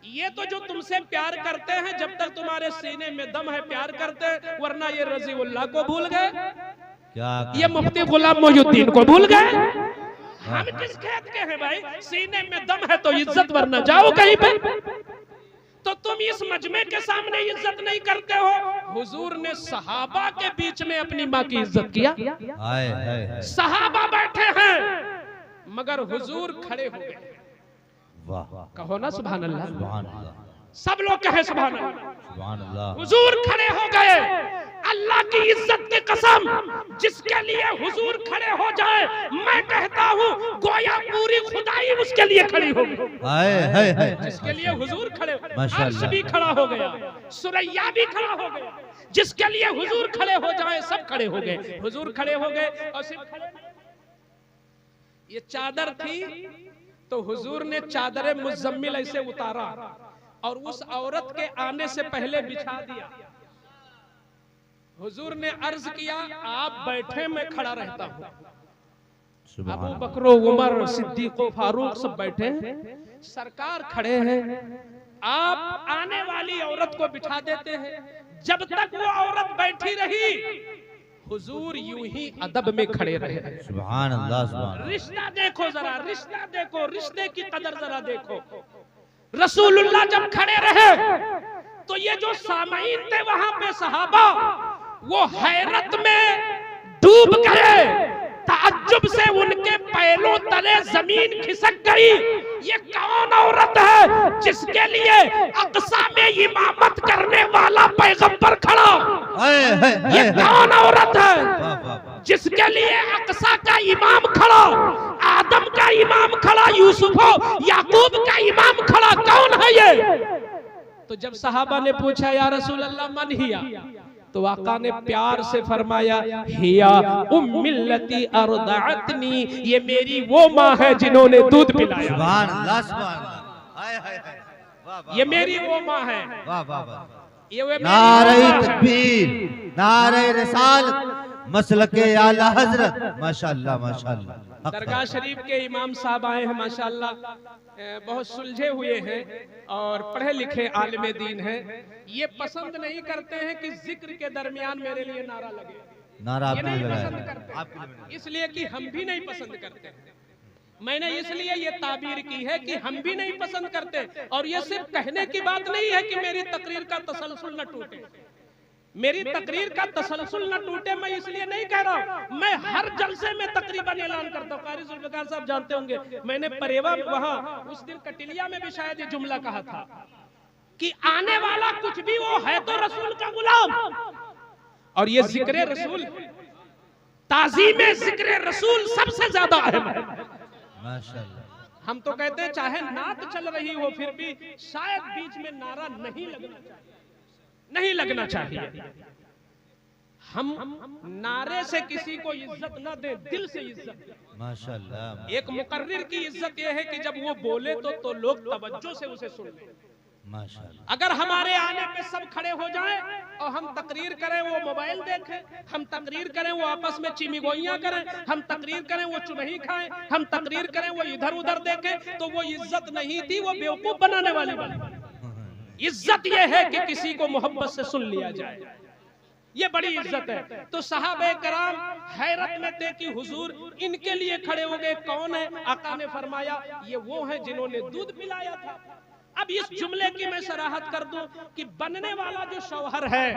ये तो जो तुमसे प्यार करते हैं, जब तक तुम्हारे सीने में दम है प्यार करते हैं, वरना ये रजीउल्लाह को भूल गए, क्या ये मुफ्ती गुलाम मोहिउद्दीन को भूल गए। हम किस खेत के हैं भाई? सीने में दम है तो इज्जत, वरना जाओ कहीं पे। तो तुम इस मजमे के सामने इज्जत नहीं करते हो। हुजूर ने सहाबा के बीच में अपनी माँ की इज्जत किया। सहाबा बैठे हैं मगर हुजूर खड़े हो गए। वाह, कहो ना सुभान अल्लाह। सुभान अल्लाह, सब लोग कहे सुभान अल्लाह। सुभान अल्लाह। हुजूर खड़े हो गए। अल्लाह की इज्जत की कसम, जिसके लिए हुजूर खड़े हो जाए, मैं कहता हूँ गोया पूरी खुदाई उसके लिए खड़ी होगी। जिसके लिए हुजूर खड़े, अर्श भी खड़ा हो गया, सुरैया भी खड़ा हो गया। जिसके लिए हुजूर खड़े हो जाए, सब खड़े हो गए। हुजूर खड़े हो गए और सिर्फ खड़े, ये चादर थी तो हुजूर ने चादर मुज़म्मिल ऐसे उतारा और उस औरत के आने से पहले बिछा दिया। हुजूर ने अर्ज किया, आप बैठे मैं खड़ा रहता हूँ। सुभान अबू अल्लाह। बकर, उमर, सिद्दीक, फारूक सब बैठे हैं, सरकार खड़े हैं। आप आने वाली औरत को बिठा देते हैं। जब तक वो औरत बैठी रही, हुजूर यूं ही अदब में खड़े रहे। सुभान अल्लाह, सुभान अल्लाह। रिश्ता देखो जरा, रिश्ता देखो, रिश्ते की कदर जरा देखो। रसूलुल्लाह जब खड़े रहे तो ये जो सामईन थे वहां पे सहाबा, वो हैरत में डूब गए। ताज्जुब से उनके पैरों तले जमीन खिसक गई। ये कौन औरत है जिसके लिए अक्सा में इमामत करने वाला पैगंबर खड़ा? ये कौन औरत है जिसके लिए अक्सा का इमाम खड़ा, आदम का इमाम खड़ा, यूसुफ याकूब का इमाम खड़ा? कौन है ये? तो जब सहाबा ने पूछा या रसूल अल्लाह मन हिया, तो आका ने प्यार से फरमाया, हिया उम्मिल्लती अर्दअतनी, ये मेरी वो माँ है जिन्होंने दूध पिलाया। सुभान अल्लाह, सुभान अल्लाह। हाय हाय हाय, वाह वाह, ये मेरी वो माँ है। वाह वाह वाह। ये मेरी नारे वो माँ है। तकबीर, नारे रिसालत, मसलके आला हजरत। माशाअल्लाह माशाअल्लाह। दरगाह शरीफ के इमाम साहब आए हैं माशाअल्लाह, बहुत सुलझे हुए हैं और पढ़े लिखे आलिम दीन हैं। ये पसंद नहीं करते हैं कि जिक्र के दरमियान मेरे लिए नारा लगे। नारा ये आपने नहीं लगाया, पसंद करते, आपके लिए लगाया। इसलिए कि हम भी नहीं पसंद करते। मैंने इसलिए ये ताबीर की है कि हम भी नहीं पसंद करते। और ये सिर्फ कहने की बात नहीं है कि मेरी तकरीर का तसलसल न टूटे, मेरी तकरीर का तसलसल न टूटे, मैं इसलिए नहीं कह रहा हूं। मैं हर जलसे में तकरीबन ऐलान करता हूं। कारी जुल्फिकार साहब जानते होंगे, मैंने परेवा वहां उस दिन कटिलिया में भी शायद ये जुमला कहा था कि आने वाला कुछ भी वो है तो रसूल का गुलाम। और ये जिक्र रसूल, ताज़ीम जिक्र रसूल सबसे ज्यादा अहम है। माशाअल्लाह। हम तो कहते हैं चाहे नात चल रही हो फिर भी शायद बीच में नारा नहीं लगना चाहिए, नहीं लगना चाहिए। हम नारे से किसी को इज्जत न दे, दिल से इज्जत दें। माशाअल्लाह। एक मुकर्रिर की इज्जत यह है कि जब वो बोले तो लोग तवज्जो से उसे सुन लें। माशाअल्लाह। अगर हमारे आने पे सब खड़े हो जाएं और हम तकरीर करें वो मोबाइल देखें, हम तकरीर करें वो आपस में चिमिगोइयां करें, हम तकरीर करें वो चुनही खाएं, हम तकरीर करें वो इधर उधर देखें, तो वो इज्जत नहीं थी, वो बेवकूफ बनाने वाली बात। इज्जत ये है कि किसी को मोहब्बत से सुन लिया जाए, ये बड़ी इज्जत है। तो सहाबे कराम हैरत में थे कि हुजूर इनके लिए खड़े हो गए। कौन है? आका ने फरमाया ये वो है जिन्होंने दूध पिलाया था। अब इस जुमले की मैं सराहत कर दूं कि बनने वाला जो शौहर है,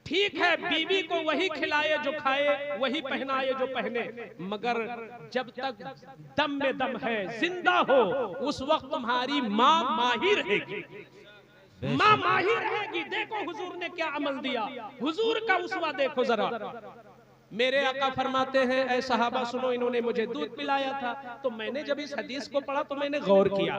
ठीक है बीवी को वही खिलाए जो खाए, वही पहनाए जो पहने, मगर जब तक दम में दम है, जिंदा हो, उस वक्त तुम्हारी माँ माँ ही रहेगी, माँ माँ ही रहेगी। देखो हुजूर ने क्या अमल दिया, हुजूर का उसवा देखो जरा। मेरे आका फरमाते हैं, ऐ सहाबा सुनो, इन्होंने मुझे दूध पिलाया था। तो मैंने जब इस हदीस को पढ़ा तो मैंने गौर किया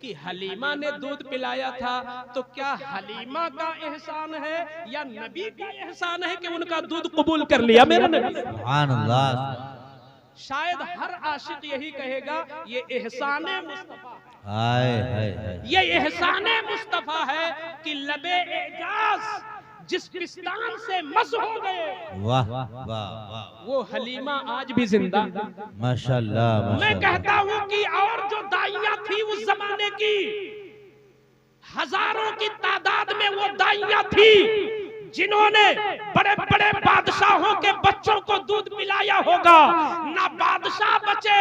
कि हलीमा ने दूध पिलाया था, तो क्या हलीमा का एहसान है या नबी का एहसान है कि उनका दूध कबूल कर लिया मेरा नबी? सुभान अल्लाह। शायद हर आशिक यही कहेगा ये एहसाने मुस्तफा, हाय हाय हाय। ये एहसाने मुस्तफा है कि लबे एजाज जिस पिस्तान से मस हो गए, वाह वाह वाह। वो हलीमा आज भी जिंदा। माशाअल्लाह। मैं कहता हूं कि और जो दाइयां थी उस जमाने की, हजारों की तादाद में वो दाइयां थी जिन्होंने बड़े बड़े बादशाहों के बच्चों को दूध पिलाया होगा। ना बादशाह बचे,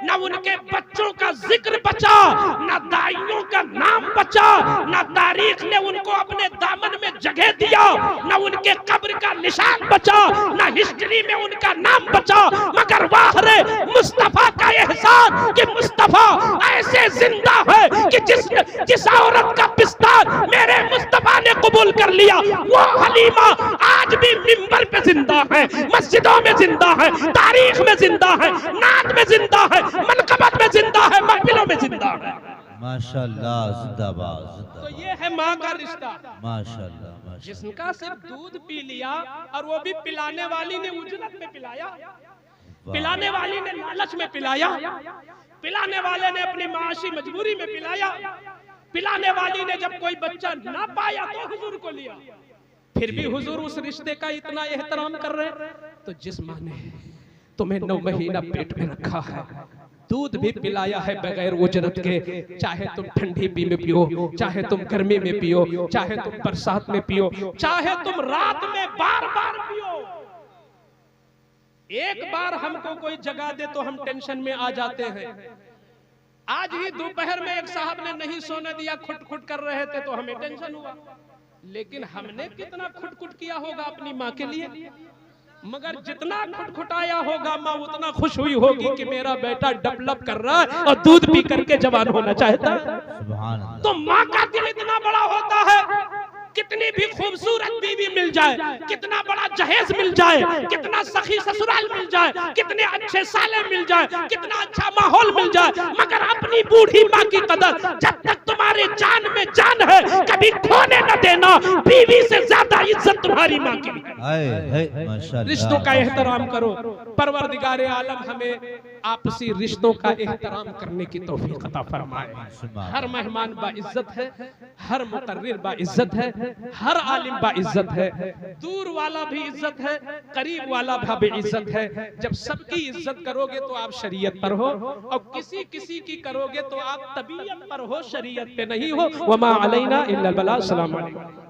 ना उनके बच्चों का जिक्र बचा, ना दाइयों का नाम बचा, ना तारीख ने उनको अपने दामन में जगह दिया, ना उनके कब्र का निशान बचा, ना हिस्ट्री में उनका नाम बचा। मगर वाह रे मुस्तफा का एहसान कि मुस्तफा ऐसे जिंदा है कि जिस औरत का पिस्तान मेरे मुस्तफा ने कबूल कर लिया, वो हलीमा आज भी मिंबर पे जिंदा है, मस्जिदों में जिंदा है, तारीख में जिंदा है, नात में जिंदा है, मनकबत में जिंदा है, महफिलों में जिंदा है। माशाअल्लाह, जिंदाबाद तो जिंदाबाद। ये है माँ का रिश्ता। माशाअल्लाह माशाअल्लाह। जिसका सिर्फ दूध पी लिया और वो भी पिलाने वाली ने उजरत में पिलाया, पिलाने वाली ने लालच में पिलाया, पिलाने वाले ने अपनी माशी मजबूरी में पिलाया, पिलाने वाली ने जब कोई बच्चा ना पाया तो हुजूर को लिया, फिर भी हुजूर उस रिश्ते का इतना एहतराम कर रहे हैं। तो जिस माँ ने तुम्हें 9 महीना पेट में रखा है, दूध भी पिलाया है बगैर उजरत के, चाहे तुम ठंडी पी में पियो, चाहे तुम गर्मी में पियो, चाहे तुम बरसात में पियो, चाहे तुम रात में बार बार पियो। एक बार हमको कोई जगा दे तो हम टेंशन में आ जाते हैं। आज ही दोपहर में एक साहब ने नहीं सोने दिया, खुट खुट कर रहे थे तो हमें टेंशन हुआ। लेकिन हमने कितना खुट खुट किया होगा अपनी माँ के लिए। मगर जितना खुटखुटाया होगा माँ उतना खुश हुई होगी कि मेरा बेटा डपलप कर रहा है और दूध पी करके जवान होना चाहता है। तो माँ का दिल इतना बड़ा होता है, कितनी भी खूबसूरत बीवी मिल जाए, कितना बड़ा जहेज मिल जाए, कितना सखी ससुराल मिल जाए, कितने अच्छे साले मिल जाए, कितना अच्छा माहौल मिल जाए, मगर अपनी बूढ़ी माँ की कदर जब तक तुम्हारे जान में जान है कभी खोने न देना। बीवी से ज्यादा इज्जत तुम्हारी माँ की है। रिश्तों का एहतराम करो। परवरदिगार आलम हमें आपसी रिश्तों का एहतराम करने की तौफीक अता फरमाए। हर मेहमान बाइज्जत है, हर मुकर्रिर बाइज्जत है, हर आलिम बाइज्जत है, दूर वाला भी इज्जत है, करीब वाला भी इज्जत है। जब सबकी इज्जत करोगे तो आप शरीयत पर हो, और किसी किसी की करोगे तो आप तबीयत पर हो, शरीयत पे नहीं हो। वमा अलैना इल्लल बलाग। अस्सलाम वालेकुम।